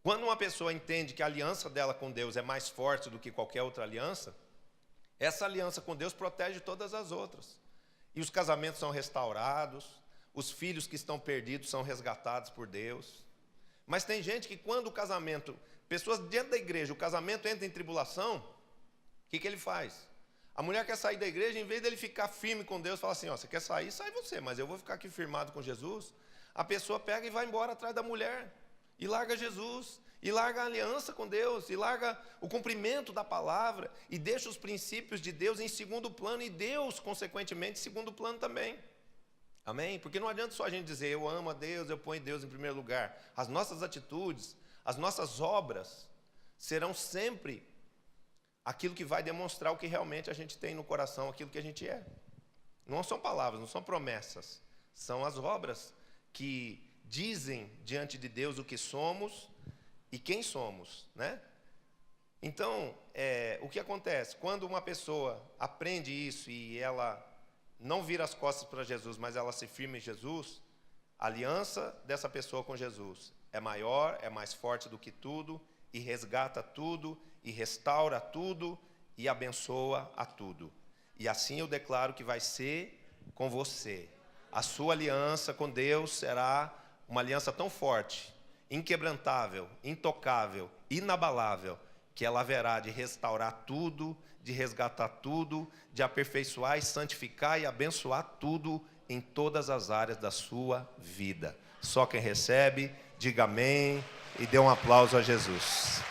quando uma pessoa entende que a aliança dela com Deus é mais forte do que qualquer outra aliança, essa aliança com Deus protege todas as outras. E os casamentos são restaurados, os filhos que estão perdidos são resgatados por Deus. Mas tem gente que quando o casamento, pessoas dentro da igreja, o casamento entra em tribulação, o que ele faz? A mulher quer sair da igreja, em vez dele ficar firme com Deus, fala assim, ó, você quer sair, sai você, mas eu vou ficar aqui firmado com Jesus. A pessoa pega e vai embora atrás da mulher, e larga Jesus, e larga a aliança com Deus, e larga o cumprimento da palavra, e deixa os princípios de Deus em segundo plano, e Deus, consequentemente, em segundo plano também. Amém? Porque não adianta só a gente dizer, eu amo a Deus, eu ponho Deus em primeiro lugar. As nossas atitudes, as nossas obras, serão sempre aquilo que vai demonstrar o que realmente a gente tem no coração, aquilo que a gente é. Não são palavras, não são promessas, são as obras que dizem diante de Deus o que somos e quem somos, né? Então, o que acontece? Quando uma pessoa aprende isso e ela não vira as costas para Jesus, mas ela se firma em Jesus, a aliança dessa pessoa com Jesus é maior, é mais forte do que tudo, e resgata tudo, e restaura tudo, e abençoa a tudo. E assim eu declaro que vai ser com você. A sua aliança com Deus será uma aliança tão forte, inquebrantável, intocável, inabalável, que ela haverá de restaurar tudo, de resgatar tudo, de aperfeiçoar e santificar e abençoar tudo em todas as áreas da sua vida. Só quem recebe, diga amém e dê um aplauso a Jesus.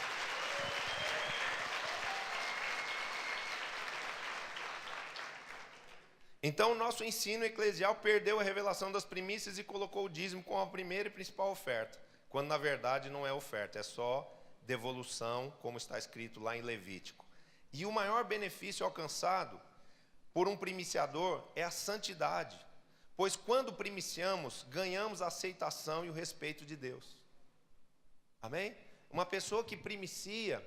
Então, o nosso ensino eclesial perdeu a revelação das primícias e colocou o dízimo como a primeira e principal oferta, quando na verdade não é oferta, é só devolução, como está escrito lá em Levítico. E o maior benefício alcançado por um primiciador é a santidade, pois quando primiciamos, ganhamos a aceitação e o respeito de Deus. Amém? Uma pessoa que primicia,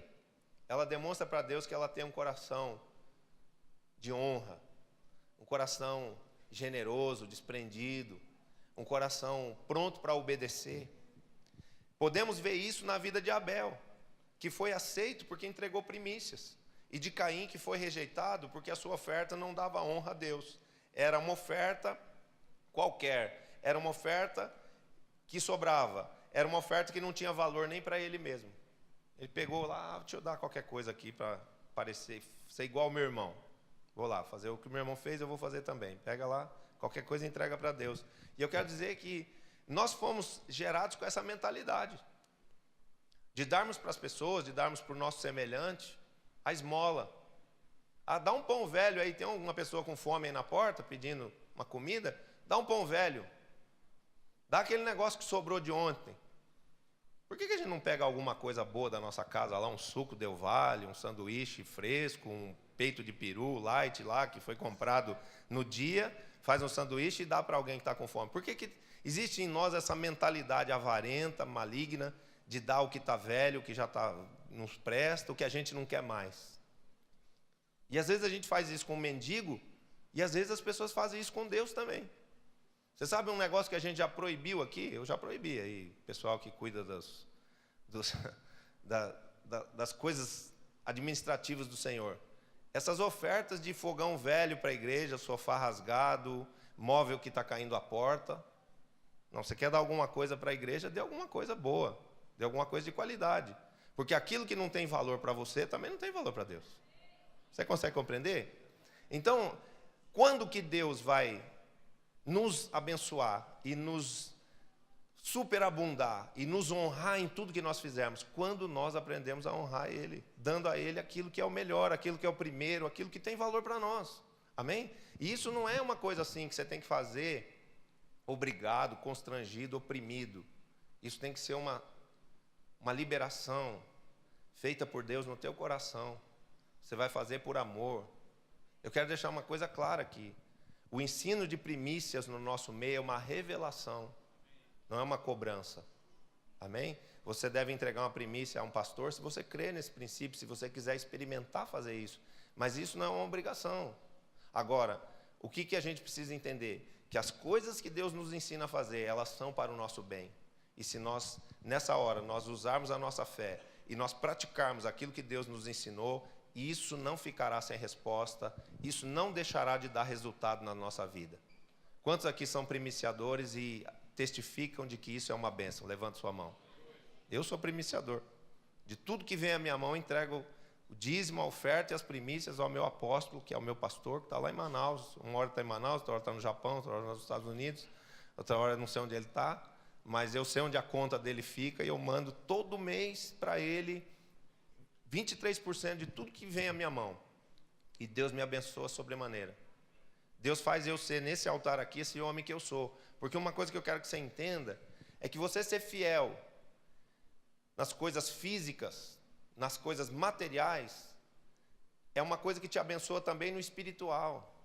ela demonstra para Deus que ela tem um coração de honra, um coração generoso, desprendido, um coração pronto para obedecer. Podemos ver isso na vida de Abel, que foi aceito porque entregou primícias, e de Caim, que foi rejeitado porque a sua oferta não dava honra a Deus. Era uma oferta qualquer, era uma oferta que sobrava, era uma oferta que não tinha valor nem para ele mesmo. Ele pegou lá, deixa eu dar qualquer coisa aqui para parecer, ser igual ao meu irmão. Vou lá, fazer o que o meu irmão fez, eu vou fazer também. Pega lá, qualquer coisa entrega para Deus. E eu quero dizer que nós fomos gerados com essa mentalidade, de darmos para as pessoas, de darmos para o nosso semelhante, a esmola, dá um pão velho aí, tem uma pessoa com fome aí na porta, pedindo uma comida, dá um pão velho. Dá aquele negócio que sobrou de ontem. Por que a gente não pega alguma coisa boa da nossa casa lá, um suco Del Valle, um sanduíche fresco, um peito de peru, light lá, que foi comprado no dia, faz um sanduíche e dá para alguém que está com fome? Por que existe em nós essa mentalidade avarenta, maligna, de dar o que está velho, o que já nos presta, o que a gente não quer mais? E às vezes a gente faz isso com um mendigo, e às vezes as pessoas fazem isso com Deus também. Você sabe um negócio que a gente já proibiu aqui? Eu já proibi aí, pessoal que cuida das coisas administrativas do Senhor. Essas ofertas de fogão velho para a igreja, sofá rasgado, móvel que está caindo à porta. Não, você quer dar alguma coisa para a igreja, dê alguma coisa boa, dê alguma coisa de qualidade. Porque aquilo que não tem valor para você, também não tem valor para Deus. Você consegue compreender? Então, quando que Deus vai nos abençoar e nos superabundar e nos honrar em tudo que nós fizermos? Quando nós aprendemos a honrar Ele, dando a Ele aquilo que é o melhor, aquilo que é o primeiro, aquilo que tem valor para nós. Amém? E isso não é uma coisa assim que você tem que fazer obrigado, constrangido, oprimido. Isso tem que ser uma liberação feita por Deus no teu coração. Você vai fazer por amor. Eu quero deixar uma coisa clara aqui. O ensino de primícias no nosso meio é uma revelação, não é uma cobrança. Amém? Você deve entregar uma primícia a um pastor se você crê nesse princípio, se você quiser experimentar fazer isso. Mas isso não é uma obrigação. Agora, o que a gente precisa entender? Que as coisas que Deus nos ensina a fazer, elas são para o nosso bem. E se nós, nessa hora, nós usarmos a nossa fé e nós praticarmos aquilo que Deus nos ensinou, isso não ficará sem resposta, isso não deixará de dar resultado na nossa vida. Quantos aqui são primiciadores e testificam de que isso é uma bênção? Levante sua mão. Eu sou primiciador. De tudo que vem à minha mão, entrego o dízimo, a oferta e as primícias ao meu apóstolo, que é o meu pastor, que está lá em Manaus. Uma hora está em Manaus, outra hora está no Japão, outra hora nos Estados Unidos, outra hora eu não sei onde ele está, mas eu sei onde a conta dele fica e eu mando todo mês para ele 23% de tudo que vem à minha mão. E Deus me abençoa sobremaneira. Deus faz eu ser, nesse altar aqui, esse homem que eu sou. Porque uma coisa que eu quero que você entenda é que você ser fiel nas coisas físicas, nas coisas materiais, é uma coisa que te abençoa também no espiritual.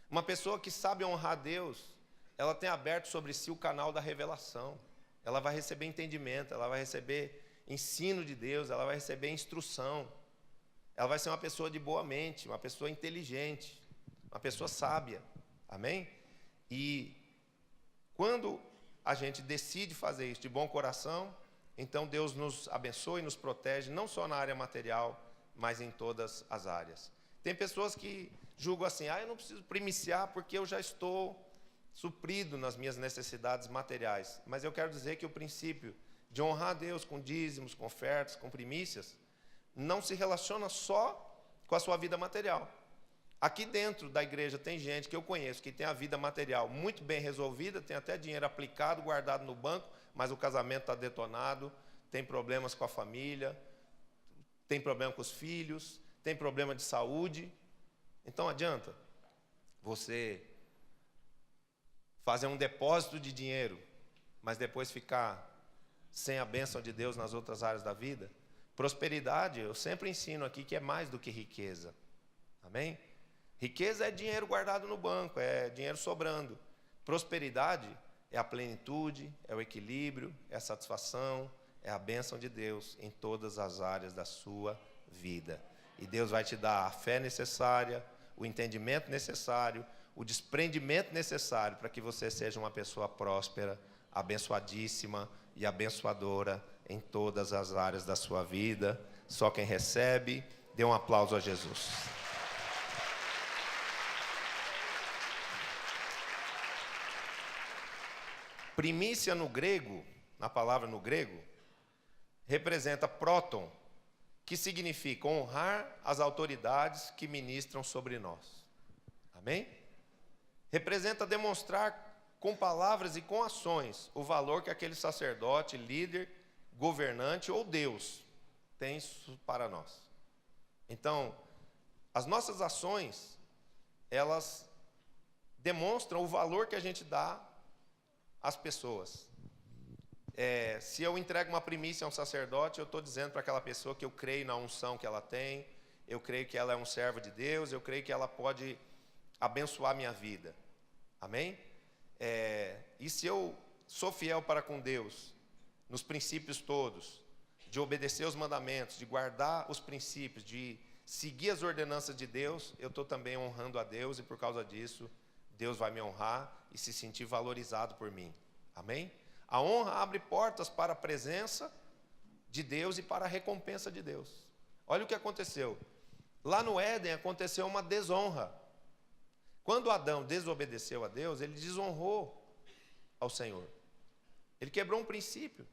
Uma pessoa que sabe honrar Deus, ela tem aberto sobre si o canal da revelação. Ela vai receber entendimento, ela vai receber ensino de Deus, ela vai receber instrução. Ela vai ser uma pessoa de boa mente, uma pessoa inteligente, uma pessoa sábia. Amém? E quando a gente decide fazer isso de bom coração, então Deus nos abençoa e nos protege, não só na área material, mas em todas as áreas. Tem pessoas que julgam assim: eu não preciso primiciar porque eu já estou suprido nas minhas necessidades materiais. Mas eu quero dizer que o princípio de honrar a Deus com dízimos, com ofertas, com primícias, não se relaciona só com a sua vida material. Aqui dentro da igreja tem gente que eu conheço que tem a vida material muito bem resolvida, tem até dinheiro aplicado, guardado no banco, mas o casamento está detonado, tem problemas com a família, tem problema com os filhos, tem problema de saúde. Então adianta você fazer um depósito de dinheiro, mas depois ficar sem a bênção de Deus nas outras áreas da vida? Prosperidade, eu sempre ensino aqui que é mais do que riqueza. Amém? Riqueza é dinheiro guardado no banco, é dinheiro sobrando. Prosperidade é a plenitude, é o equilíbrio, é a satisfação, é a bênção de Deus em todas as áreas da sua vida. E Deus vai te dar a fé necessária, o entendimento necessário, o desprendimento necessário para que você seja uma pessoa próspera, abençoadíssima e abençoadora em todas as áreas da sua vida. Só quem recebe, dê um aplauso a Jesus. Primícia no grego, na palavra no grego, representa próton, que significa honrar as autoridades que ministram sobre nós. Amém? Representa demonstrar com palavras e com ações o valor que aquele sacerdote, líder, governante ou Deus tem para nós. Então, As nossas ações, elas demonstram o valor que a gente dá às pessoas. Se eu entrego uma primícia a um sacerdote, eu estou dizendo para aquela pessoa que eu creio na unção que ela tem, eu creio que ela é um servo de Deus, eu creio que ela pode abençoar a minha vida. Amém? E se eu sou fiel para com Deus, nos princípios todos, de obedecer os mandamentos, de guardar os princípios, de seguir as ordenanças de Deus, eu estou também honrando a Deus, e por causa disso, Deus vai me honrar e se sentir valorizado por mim. Amém? A honra abre portas para a presença de Deus e para a recompensa de Deus. Olha o que aconteceu. Lá no Éden aconteceu uma desonra. Quando Adão desobedeceu a Deus, ele desonrou ao Senhor. Ele quebrou um princípio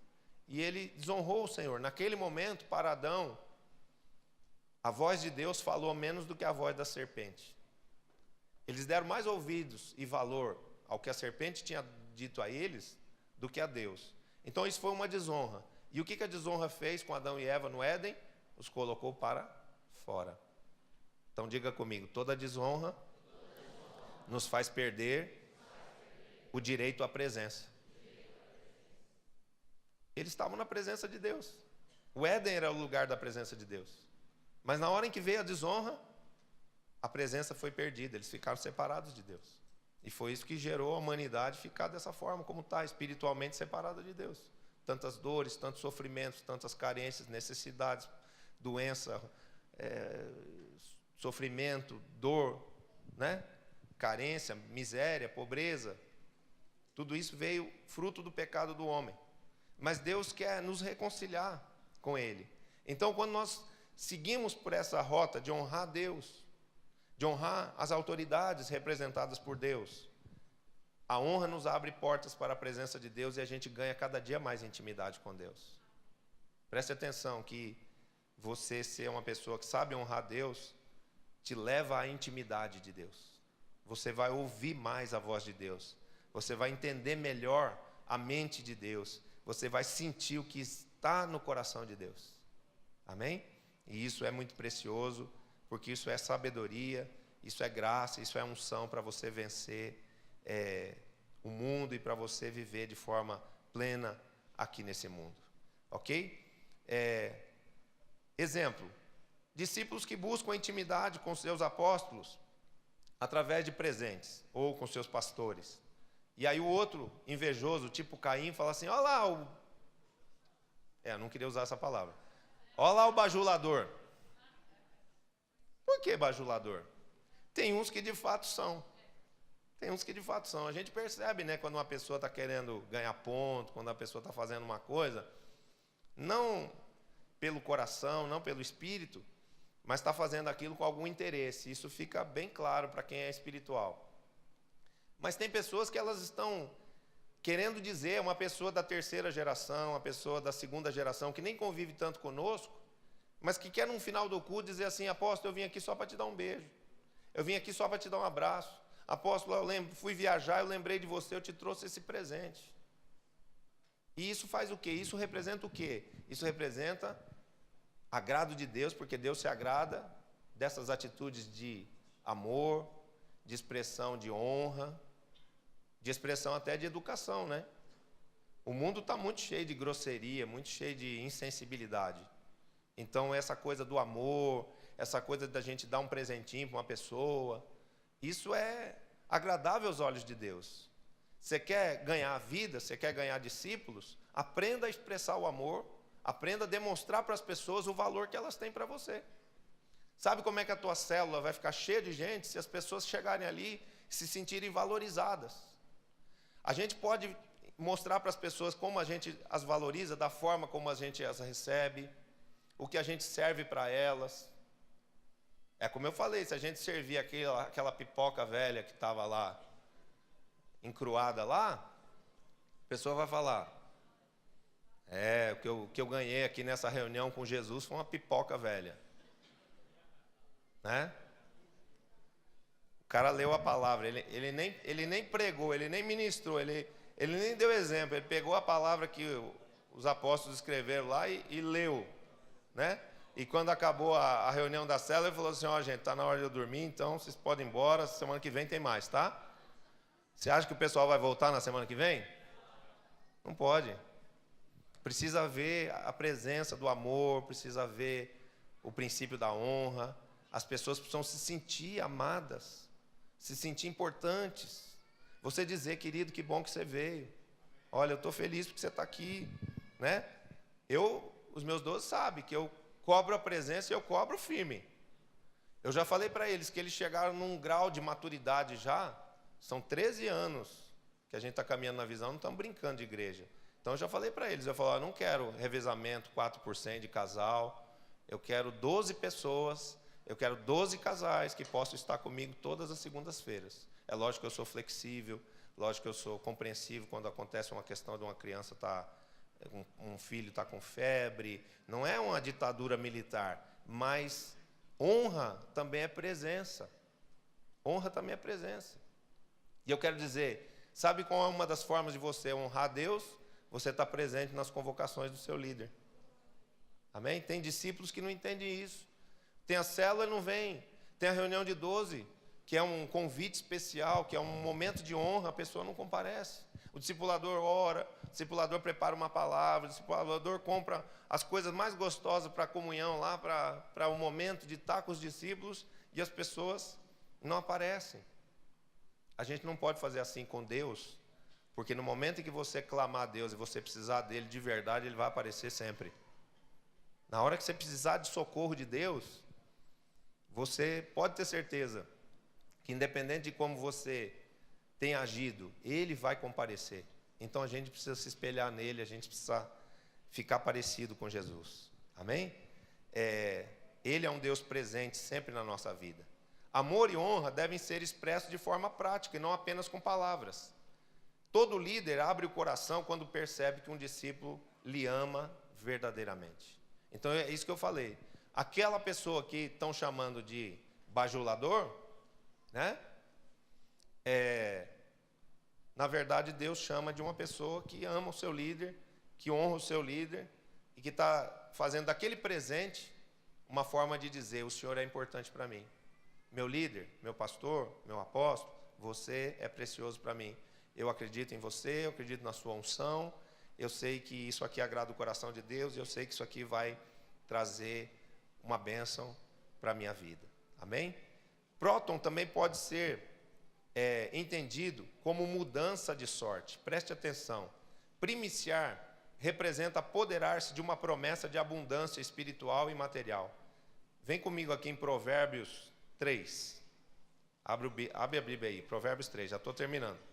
e ele desonrou o Senhor. Naquele momento, para Adão, a voz de Deus falou menos do que a voz da serpente. Eles deram mais ouvidos e valor ao que a serpente tinha dito a eles do que a Deus. Então isso foi uma desonra. E o que a desonra fez com Adão e Eva no Éden? Os colocou para fora. Então diga comigo, toda desonra nos faz perder o direito à presença. Eles estavam na presença de Deus. O Éden era o lugar da presença de Deus. Mas na hora em que veio a desonra, a presença foi perdida, eles ficaram separados de Deus. E foi isso que gerou a humanidade ficar dessa forma, como está, espiritualmente separada de Deus. Tantas dores, tantos sofrimentos, tantas carências, necessidades, doença, sofrimento, dor, né? Carência, miséria, pobreza. Tudo isso veio fruto do pecado do homem. Mas Deus quer nos reconciliar com Ele. Então, quando nós seguimos por essa rota de honrar Deus, de honrar as autoridades representadas por Deus, a honra nos abre portas para a presença de Deus e a gente ganha cada dia mais intimidade com Deus. Preste atenção que você ser uma pessoa que sabe honrar Deus te leva à intimidade de Deus. Você vai ouvir mais a voz de Deus. Você vai entender melhor a mente de Deus. Você vai sentir o que está no coração de Deus. Amém? E isso é muito precioso, porque isso é sabedoria, isso é graça, isso é unção para você vencer o mundo e para você viver de forma plena aqui nesse mundo. Ok? Exemplo, discípulos que buscam a intimidade com seus apóstolos através de presentes ou com seus pastores. E aí o outro invejoso, tipo Caim, fala assim, olha lá eu não queria usar essa palavra. Olha lá o bajulador. Por que bajulador? Tem uns que de fato são. Tem uns que de fato são. A gente percebe, né, quando uma pessoa está querendo ganhar ponto, quando a pessoa está fazendo uma coisa, não pelo coração, não pelo espírito, mas está fazendo aquilo com algum interesse. Isso fica bem claro para quem é espiritual. Mas tem pessoas que elas estão querendo dizer, uma pessoa da terceira geração, uma pessoa da segunda geração, que nem convive tanto conosco, mas que quer no final do culto dizer assim, apóstolo, eu vim aqui só para te dar um beijo. Eu vim aqui só para te dar um abraço. Apóstolo, fui viajar, eu lembrei de você, eu te trouxe esse presente. E isso faz o quê? Isso representa o quê? Isso representa agrado de Deus, porque Deus se agrada dessas atitudes de amor, de expressão de honra, de expressão até de educação, né? O mundo está muito cheio de grosseria, muito cheio de insensibilidade. Então, essa coisa do amor, essa coisa da gente dar um presentinho para uma pessoa, isso é agradável aos olhos de Deus. Você quer ganhar a vida, você quer ganhar discípulos, aprenda a expressar o amor, aprenda a demonstrar para as pessoas o valor que elas têm para você. Sabe como é que a tua célula vai ficar cheia de gente se as pessoas chegarem ali e se sentirem valorizadas? A gente pode mostrar para as pessoas como a gente as valoriza, da forma como a gente as recebe, o que a gente serve para elas. É como eu falei, se a gente servir aquela pipoca velha que estava lá, encruada lá, a pessoa vai falar, o que eu ganhei aqui nessa reunião com Jesus foi uma pipoca velha. Né? O cara leu a palavra, ele nem pregou, ele nem ministrou, ele nem deu exemplo, ele pegou a palavra que os apóstolos escreveram lá e leu. Né? E quando acabou a reunião da célula, ele falou assim, ó, gente, está na hora de eu dormir, então vocês podem ir embora, semana que vem tem mais, tá? Você acha que o pessoal vai voltar na semana que vem? Não pode. Precisa ver a presença do amor, precisa ver o princípio da honra. As pessoas precisam se sentir amadas, se sentir importantes. Você dizer, querido, que bom que você veio. Olha, eu estou feliz porque você está aqui, né? Os meus 12 sabem que eu cobro a presença e eu cobro firme. Eu já falei para eles que eles chegaram num grau de maturidade já, são 13 anos que a gente está caminhando na visão, não estamos brincando de igreja. Então eu já falei para eles, eu falo, eu não quero revezamento 4% de casal, eu quero 12 pessoas, eu quero 12 casais que possam estar comigo todas as segundas-feiras. É lógico que eu sou flexível, lógico que eu sou compreensivo quando acontece uma questão de uma criança um filho está com febre, não é uma ditadura militar, mas honra também é presença. Honra também é presença. E eu quero dizer, sabe qual é uma das formas de você honrar a Deus? Você está presente nas convocações do seu líder. Amém? Tem discípulos que não entendem isso. Tem a célula e não vem. Tem a reunião de 12, que é um convite especial, que é um momento de honra, a pessoa não comparece. O discipulador ora, o discipulador prepara uma palavra, o discipulador compra as coisas mais gostosas para a comunhão lá, para o momento de estar com os discípulos, e as pessoas não aparecem. A gente não pode fazer assim com Deus, porque no momento em que você clamar a Deus e você precisar dele de verdade, ele vai aparecer sempre. Na hora que você precisar de socorro de Deus, você pode ter certeza que independente de como você tem agido, ele vai comparecer. Então a gente precisa se espelhar nele, a gente precisa ficar parecido com Jesus. Amém? Ele é um Deus presente sempre na nossa vida. Amor e honra devem ser expressos de forma prática e não apenas com palavras. Todo líder abre o coração quando percebe que um discípulo lhe ama verdadeiramente. Então é isso que eu falei. Aquela pessoa que estão chamando de bajulador, né? Na verdade, Deus chama de uma pessoa que ama o seu líder, que honra o seu líder e que está fazendo daquele presente uma forma de dizer, o Senhor é importante para mim. Meu líder, meu pastor, meu apóstolo, você é precioso para mim. Eu acredito em você, eu acredito na sua unção, eu sei que isso aqui agrada o coração de Deus, e eu sei que isso aqui vai trazer uma bênção para a minha vida. Amém? Próton também pode ser entendido como mudança de sorte. Preste atenção. Primiciar representa apoderar-se de uma promessa de abundância espiritual e material. Vem comigo aqui em Provérbios 3. Abre a Bíblia aí, Provérbios 3, já estou terminando.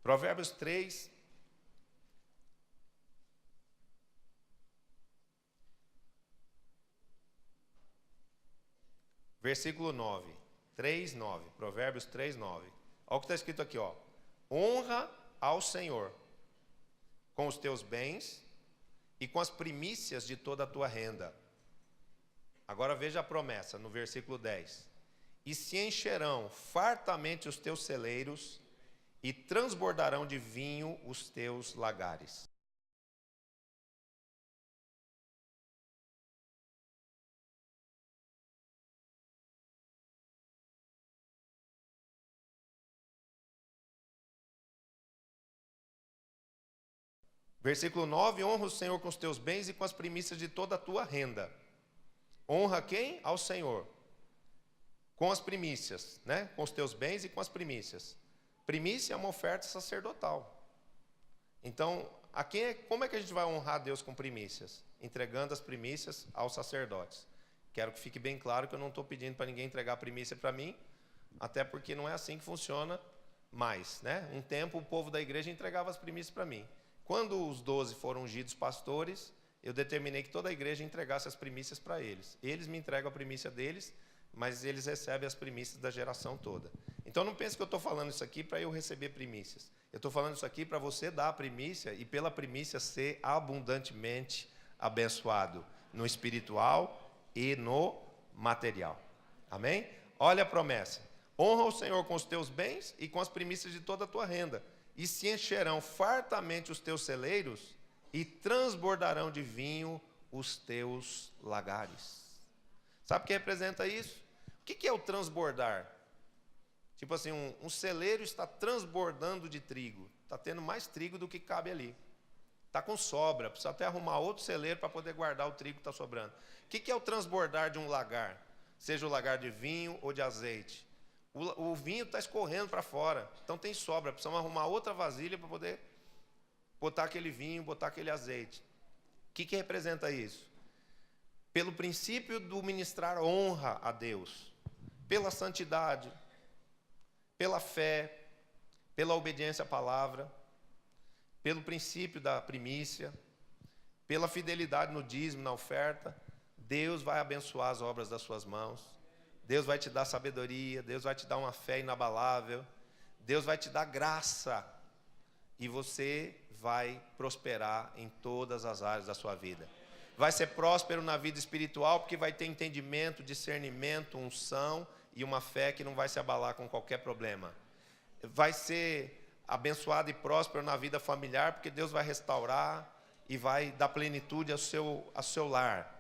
Provérbios 3, versículo 9. 3, 9. Provérbios 3, 9. Olha o que está escrito aqui, ó. Honra ao Senhor com os teus bens e com as primícias de toda a tua renda. Agora veja a promessa no versículo 10. E se encherão fartamente os teus celeiros e transbordarão de vinho os teus lagares. Versículo 9, honra o Senhor com os teus bens e com as primícias de toda a tua renda. Honra quem? Ao Senhor. Com as primícias, né? Com os teus bens e com as primícias. Primícia é uma oferta sacerdotal. Então, como é que a gente vai honrar a Deus com primícias? Entregando as primícias aos sacerdotes. Quero que fique bem claro que eu não estou pedindo para ninguém entregar a primícia para mim, até porque não é assim que funciona mais, né? Um tempo o povo da igreja entregava as primícias para mim. Quando os 12 foram ungidos pastores, eu determinei que toda a igreja entregasse as primícias para eles. Eles me entregam a primícia deles, mas eles recebem as primícias da geração toda. Então não pense que eu estou falando isso aqui para eu receber primícias. Eu estou falando isso aqui para você dar a primícia e pela primícia ser abundantemente abençoado no espiritual e no material. Amém? Olha a promessa. Honra o Senhor com os teus bens e com as primícias de toda a tua renda, e se encherão fartamente os teus celeiros, e transbordarão de vinho os teus lagares. Sabe o que representa isso? O que é o transbordar? Tipo assim, um celeiro está transbordando de trigo. Está tendo mais trigo do que cabe ali. Está com sobra, precisa até arrumar outro celeiro para poder guardar o trigo que está sobrando. O que é o transbordar de um lagar? Seja o lagar de vinho ou de azeite. O vinho está escorrendo para fora, então tem sobra, precisamos arrumar outra vasilha para poder botar aquele vinho, botar aquele azeite. O que representa isso? Pelo princípio do ministrar honra a Deus, pela santidade, pela fé, pela obediência à palavra, pelo princípio da primícia, pela fidelidade no dízimo, na oferta, Deus vai abençoar as obras das suas mãos. Deus vai te dar sabedoria, Deus vai te dar uma fé inabalável, Deus vai te dar graça, e você vai prosperar em todas as áreas da sua vida. Vai ser próspero na vida espiritual, porque vai ter entendimento, discernimento, unção e uma fé que não vai se abalar com qualquer problema. Vai ser abençoado e próspero na vida familiar, porque Deus vai restaurar e vai dar plenitude ao seu lar.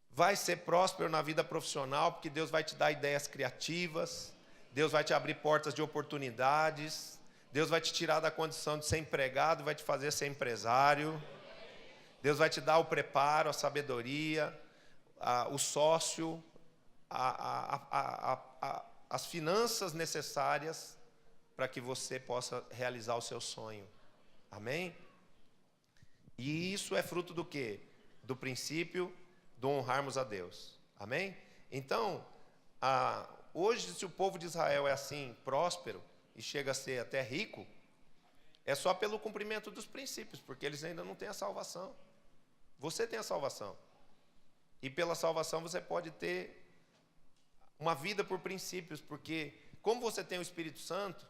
Vai ser próspero na vida profissional, porque Deus vai te dar ideias criativas, Deus vai te abrir portas de oportunidades, Deus vai te tirar da condição de ser empregado, vai te fazer ser empresário, Deus vai te dar o preparo, a sabedoria, o sócio, as finanças necessárias para que você possa realizar o seu sonho. Amém? E isso é fruto do quê? Do princípio do honrarmos a Deus. Amém? Então, hoje, se o povo de Israel é assim, próspero, e chega a ser até rico, é só pelo cumprimento dos princípios, porque eles ainda não têm a salvação. Você tem a salvação. E pela salvação você pode ter uma vida por princípios, porque como você tem o Espírito Santo,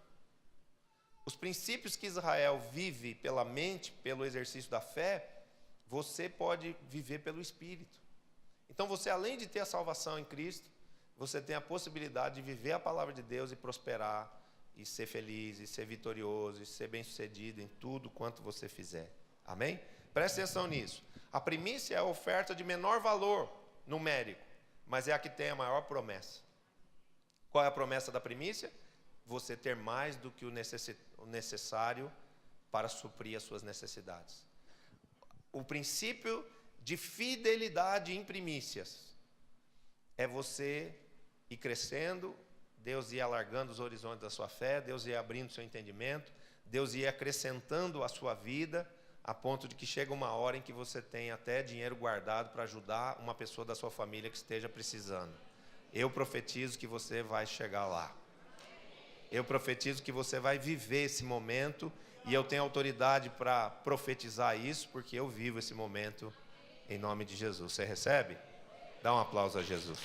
os princípios que Israel vive pela mente, pelo exercício da fé, você pode viver pelo Espírito. Então você, além de ter a salvação em Cristo, você tem a possibilidade de viver a palavra de Deus e prosperar, e ser feliz, e ser vitorioso, e ser bem-sucedido em tudo quanto você fizer. Amém? Preste atenção nisso. A primícia é a oferta de menor valor numérico, mas é a que tem a maior promessa. Qual é a promessa da primícia? Você ter mais do que o necessário para suprir as suas necessidades. O princípio de fidelidade em primícias é você ir crescendo, Deus ia alargando os horizontes da sua fé, Deus ia abrindo o seu entendimento, Deus ia acrescentando a sua vida, a ponto de que chega uma hora em que você tem até dinheiro guardado para ajudar uma pessoa da sua família que esteja precisando. Eu profetizo que você vai chegar lá. Eu profetizo que você vai viver esse momento, e eu tenho autoridade para profetizar isso, porque eu vivo esse momento em nome de Jesus. Você recebe? Dá um aplauso a Jesus.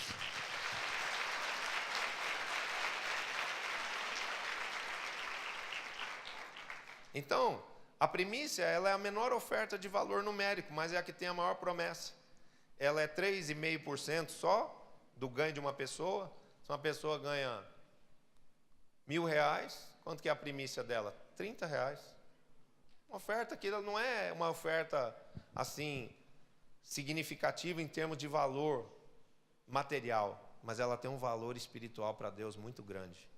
Então, a primícia, ela é a menor oferta de valor numérico, mas é a que tem a maior promessa. Ela é 3,5% só do ganho de uma pessoa. Se uma pessoa ganha R$1.000, quanto que é a primícia dela? R$30. Uma oferta que não é uma oferta assim significativa em termos de valor material, mas ela tem um valor espiritual para Deus muito grande.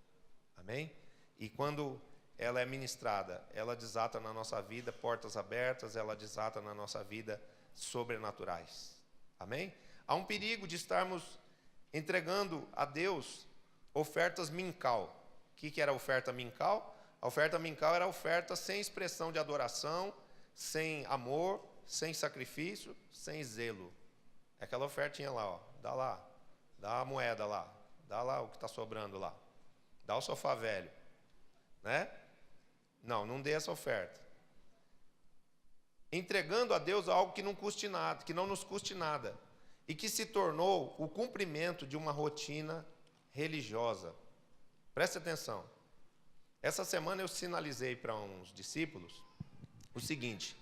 Amém? E quando ela é ministrada, ela desata na nossa vida portas abertas, ela desata na nossa vida sobrenaturais. Amém? Há um perigo de estarmos entregando a Deus ofertas mincal. O que era a oferta mincal? A oferta mincal era a oferta sem expressão de adoração, sem amor, sem sacrifício, sem zelo. É aquela ofertinha lá, ó, dá a moeda lá, dá lá o que está sobrando lá, dá o sofá velho, né? Não dê essa oferta. Entregando a Deus algo que não custe nada, que não nos custe nada, e que se tornou o cumprimento de uma rotina religiosa. Preste atenção. Essa semana eu sinalizei para uns discípulos o seguinte: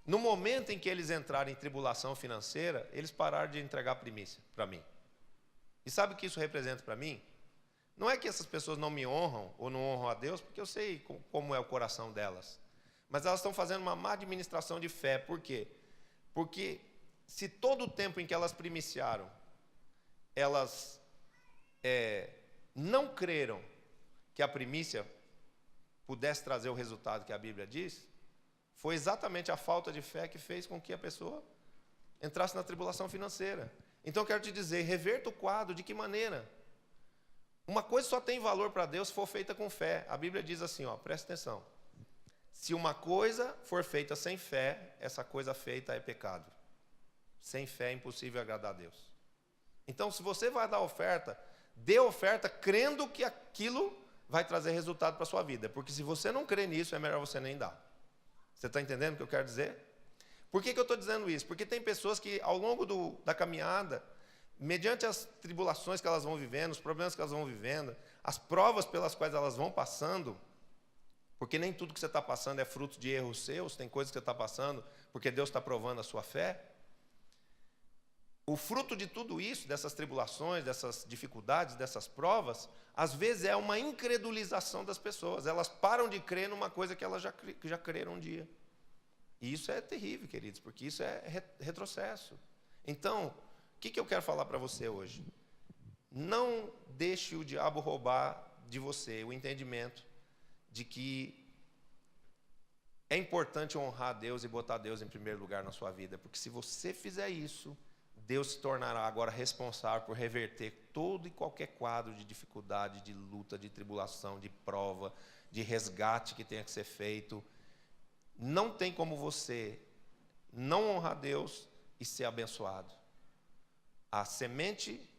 no momento em que eles entraram em tribulação financeira, eles pararam de entregar primícia para mim. E sabe o que isso representa para mim? Não é que essas pessoas não me honram ou não honram a Deus, porque eu sei como é o coração delas. Mas elas estão fazendo uma má administração de fé. Por quê? Porque se todo o tempo em que elas primiciaram, elas não creram que a primícia pudesse trazer o resultado que a Bíblia diz, foi exatamente a falta de fé que fez com que a pessoa entrasse na tribulação financeira. Então eu quero te dizer, reverta o quadro. De que maneira? Uma coisa só tem valor para Deus se for feita com fé. A Bíblia diz assim, presta atenção. Se uma coisa for feita sem fé, essa coisa feita é pecado. Sem fé é impossível agradar a Deus. Então, se você vai dar oferta, dê oferta crendo que aquilo vai trazer resultado para a sua vida. Porque se você não crê nisso, é melhor você nem dar. Você está entendendo o que eu quero dizer? Por que eu estou dizendo isso? Porque tem pessoas que, ao longo da caminhada, mediante as tribulações que elas vão vivendo, os problemas que elas vão vivendo, as provas pelas quais elas vão passando, porque nem tudo que você está passando é fruto de erros seus, tem coisas que você está passando porque Deus está provando a sua fé. O fruto de tudo isso, dessas tribulações, dessas dificuldades, dessas provas, às vezes é uma incredulização das pessoas. Elas param de crer numa coisa que elas já creram um dia. E isso é terrível, queridos, porque isso é retrocesso. Então, o que eu quero falar para você hoje? Não deixe o diabo roubar de você o entendimento de que é importante honrar Deus e botar Deus em primeiro lugar na sua vida. Porque se você fizer isso, Deus se tornará agora responsável por reverter todo e qualquer quadro de dificuldade, de luta, de tribulação, de prova, de resgate que tenha que ser feito. Não tem como você não honrar Deus e ser abençoado. A semente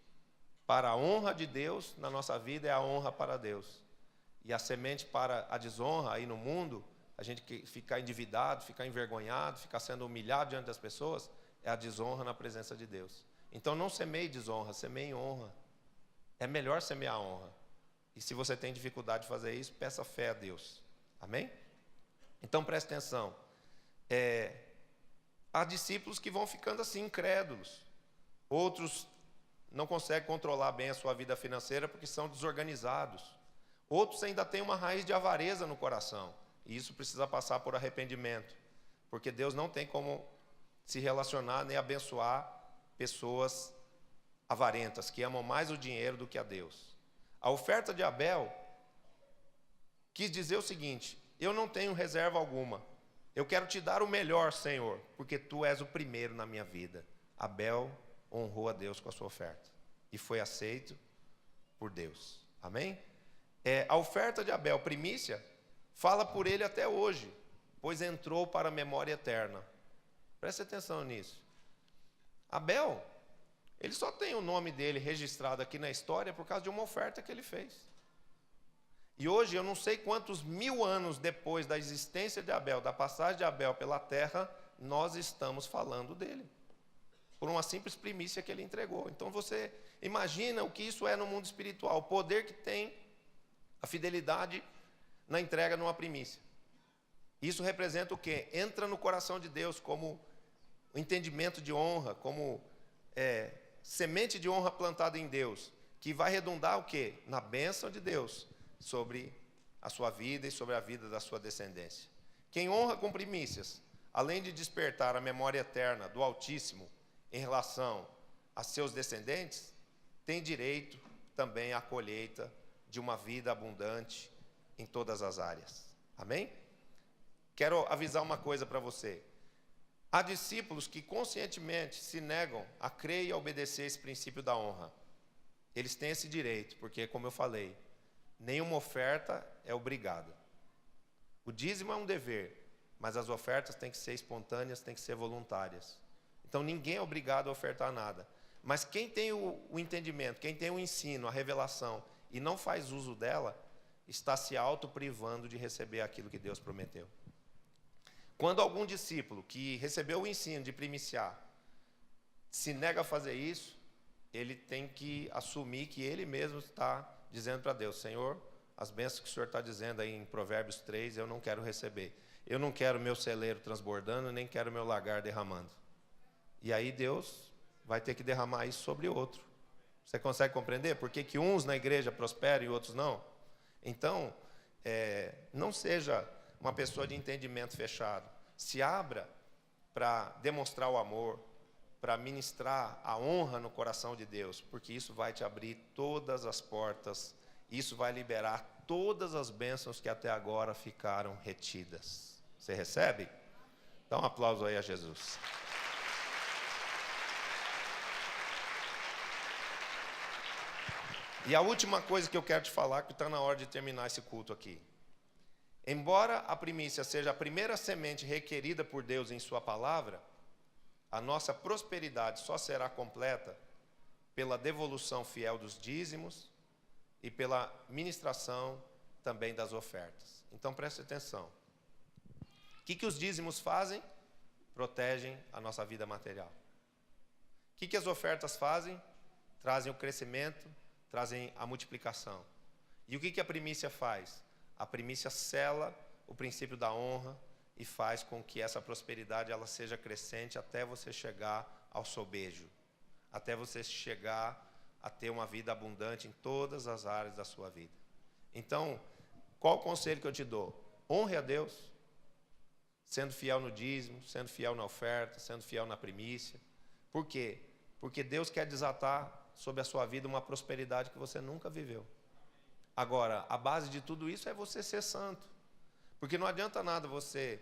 para a honra de Deus na nossa vida é a honra para Deus. E a semente para a desonra aí no mundo, a gente ficar endividado, ficar envergonhado, ficar sendo humilhado diante das pessoas, é a desonra na presença de Deus. Então não semeie desonra, semeie honra. É melhor semear honra. E se você tem dificuldade de fazer isso, peça fé a Deus. Amém? Então preste atenção. Há discípulos que vão ficando assim, incrédulos. Outros não conseguem controlar bem a sua vida financeira porque são desorganizados. Outros ainda têm uma raiz de avareza no coração. E isso precisa passar por arrependimento. Porque Deus não tem como se relacionar nem abençoar pessoas avarentas, que amam mais o dinheiro do que a Deus. A oferta de Abel quis dizer o seguinte: eu não tenho reserva alguma. Eu quero te dar o melhor, Senhor, porque tu és o primeiro na minha vida. Abel honrou a Deus com a sua oferta. E foi aceito por Deus. Amém? A oferta de Abel, primícia, fala por ele até hoje, pois entrou para a memória eterna. Preste atenção nisso. Abel, ele só tem o nome dele registrado aqui na história por causa de uma oferta que ele fez. E hoje, eu não sei quantos 1000 anos depois da existência de Abel, da passagem de Abel pela terra, nós estamos falando dele. Por uma simples primícia que ele entregou. Então você imagina o que isso é no mundo espiritual, o poder que tem a fidelidade na entrega numa primícia. Isso representa o quê? Entra no coração de Deus como entendimento de honra, como semente de honra plantada em Deus, que vai redundar o quê? Na bênção de Deus sobre a sua vida e sobre a vida da sua descendência. Quem honra com primícias, além de despertar a memória eterna do Altíssimo em relação a seus descendentes, tem direito também à colheita de uma vida abundante em todas as áreas. Amém? Quero avisar uma coisa para você. Há discípulos que conscientemente se negam a crer e a obedecer esse princípio da honra. Eles têm esse direito, porque, como eu falei, nenhuma oferta é obrigada. O dízimo é um dever, mas as ofertas têm que ser espontâneas, têm que ser voluntárias. Então ninguém é obrigado a ofertar nada. Mas quem tem o entendimento, quem tem o ensino, a revelação, e não faz uso dela, está se auto-privando de receber aquilo que Deus prometeu. Quando algum discípulo que recebeu o ensino de primiciar se nega a fazer isso, ele tem que assumir que ele mesmo está dizendo para Deus: Senhor, as bênçãos que o Senhor está dizendo aí em Provérbios 3, eu não quero receber. eu não quero meu celeiro transbordando, nem quero meu lagar derramando. E aí Deus vai ter que derramar isso sobre outro. Você consegue compreender? Por que uns na igreja prosperam e outros não? Então, não seja uma pessoa de entendimento fechado. Se abra para demonstrar o amor, para ministrar a honra no coração de Deus, porque isso vai te abrir todas as portas, isso vai liberar todas as bênçãos que até agora ficaram retidas. Você recebe? Dá um aplauso aí a Jesus. E a última coisa que eu quero te falar, que está na hora de terminar esse culto aqui. Embora a primícia seja a primeira semente requerida por Deus em sua palavra, a nossa prosperidade só será completa pela devolução fiel dos dízimos e pela ministração também das ofertas. Então preste atenção. O que os dízimos fazem? Protegem a nossa vida material. O que as ofertas fazem? Trazem o crescimento, trazem a multiplicação. E o que a primícia faz? A primícia sela o princípio da honra e faz com que essa prosperidade ela seja crescente até você chegar ao sobejo, até você chegar a ter uma vida abundante em todas as áreas da sua vida. Então, qual o conselho que eu te dou? Honre a Deus, sendo fiel no dízimo, sendo fiel na oferta, sendo fiel na primícia. Por quê? Porque Deus quer desatar sobre a sua vida uma prosperidade que você nunca viveu. Agora, a base de tudo isso é você ser santo. Porque não adianta nada você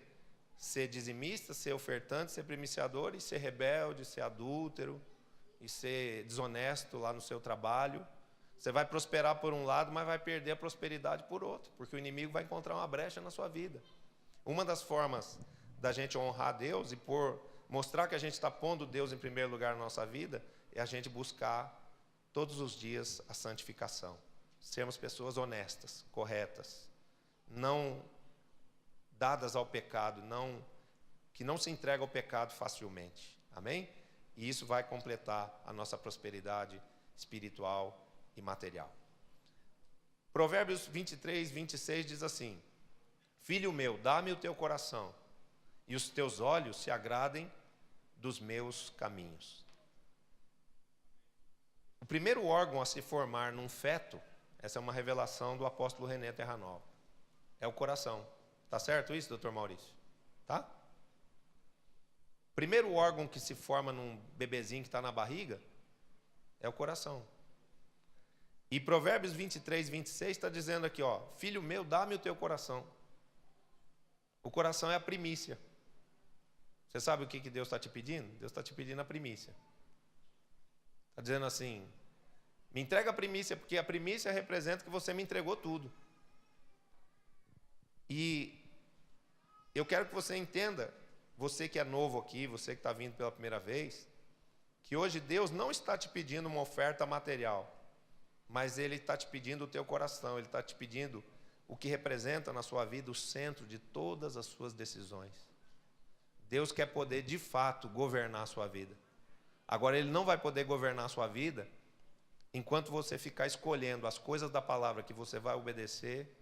ser dizimista, ser ofertante, ser primiciador e ser rebelde, ser adúltero e ser desonesto lá no seu trabalho. Você vai prosperar por um lado, mas vai perder a prosperidade por outro, porque o inimigo vai encontrar uma brecha na sua vida. Uma das formas da gente honrar a Deus e por mostrar que a gente está pondo Deus em primeiro lugar na nossa vida é a gente buscar todos os dias a santificação. Sermos pessoas honestas, corretas, não dadas ao pecado, que não se entrega ao pecado facilmente. Amém? E isso vai completar a nossa prosperidade espiritual e material. Provérbios 23, 26 diz assim: Filho meu, dá-me o teu coração, e os teus olhos se agradem dos meus caminhos. O primeiro órgão a se formar num feto, essa é uma revelação do apóstolo René Terranova, é o coração. Tá certo isso, doutor Maurício? Tá? Primeiro órgão que se forma num bebezinho que está na barriga é o coração. E Provérbios 23, 26 está dizendo aqui, ó, filho meu, dá-me o teu coração. O coração é a primícia. Você sabe o que Deus está te pedindo? Deus está te pedindo a primícia. Está dizendo assim, me entrega a primícia, porque a primícia representa que você me entregou tudo. E eu quero que você entenda, você que é novo aqui, você que está vindo pela primeira vez, que hoje Deus não está te pedindo uma oferta material, mas Ele está te pedindo o teu coração, Ele está te pedindo o que representa na sua vida o centro de todas as suas decisões. Deus quer poder, de fato, governar a sua vida. Agora, Ele não vai poder governar a sua vida enquanto você ficar escolhendo as coisas da palavra que você vai obedecer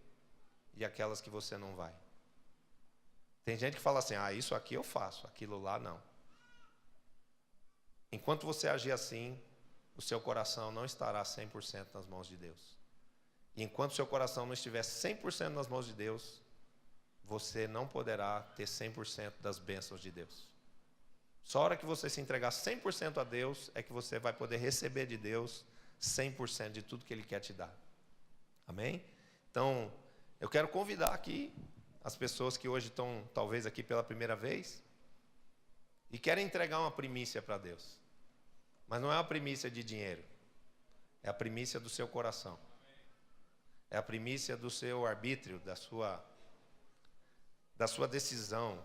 e aquelas que você não vai. Tem gente que fala assim, isso aqui eu faço, aquilo lá não. Enquanto você agir assim, o seu coração não estará 100% nas mãos de Deus. E enquanto o seu coração não estiver 100% nas mãos de Deus, você não poderá ter 100% das bênçãos de Deus. Só a hora que você se entregar 100% a Deus, é que você vai poder receber de Deus 100% de tudo que Ele quer te dar. Amém? Então, eu quero convidar aqui as pessoas que hoje estão, talvez, aqui pela primeira vez e querem entregar uma primícia para Deus. Mas não é uma primícia de dinheiro. É a primícia do seu coração. É a primícia do seu arbítrio, da sua decisão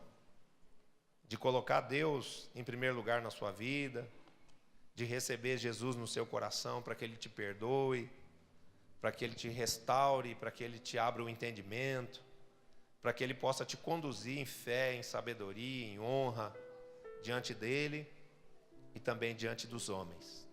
de colocar Deus em primeiro lugar na sua vida, de receber Jesus no seu coração para que Ele te perdoe, para que Ele te restaure, para que Ele te abra o entendimento, para que Ele possa te conduzir em fé, em sabedoria, em honra, diante dEle e também diante dos homens.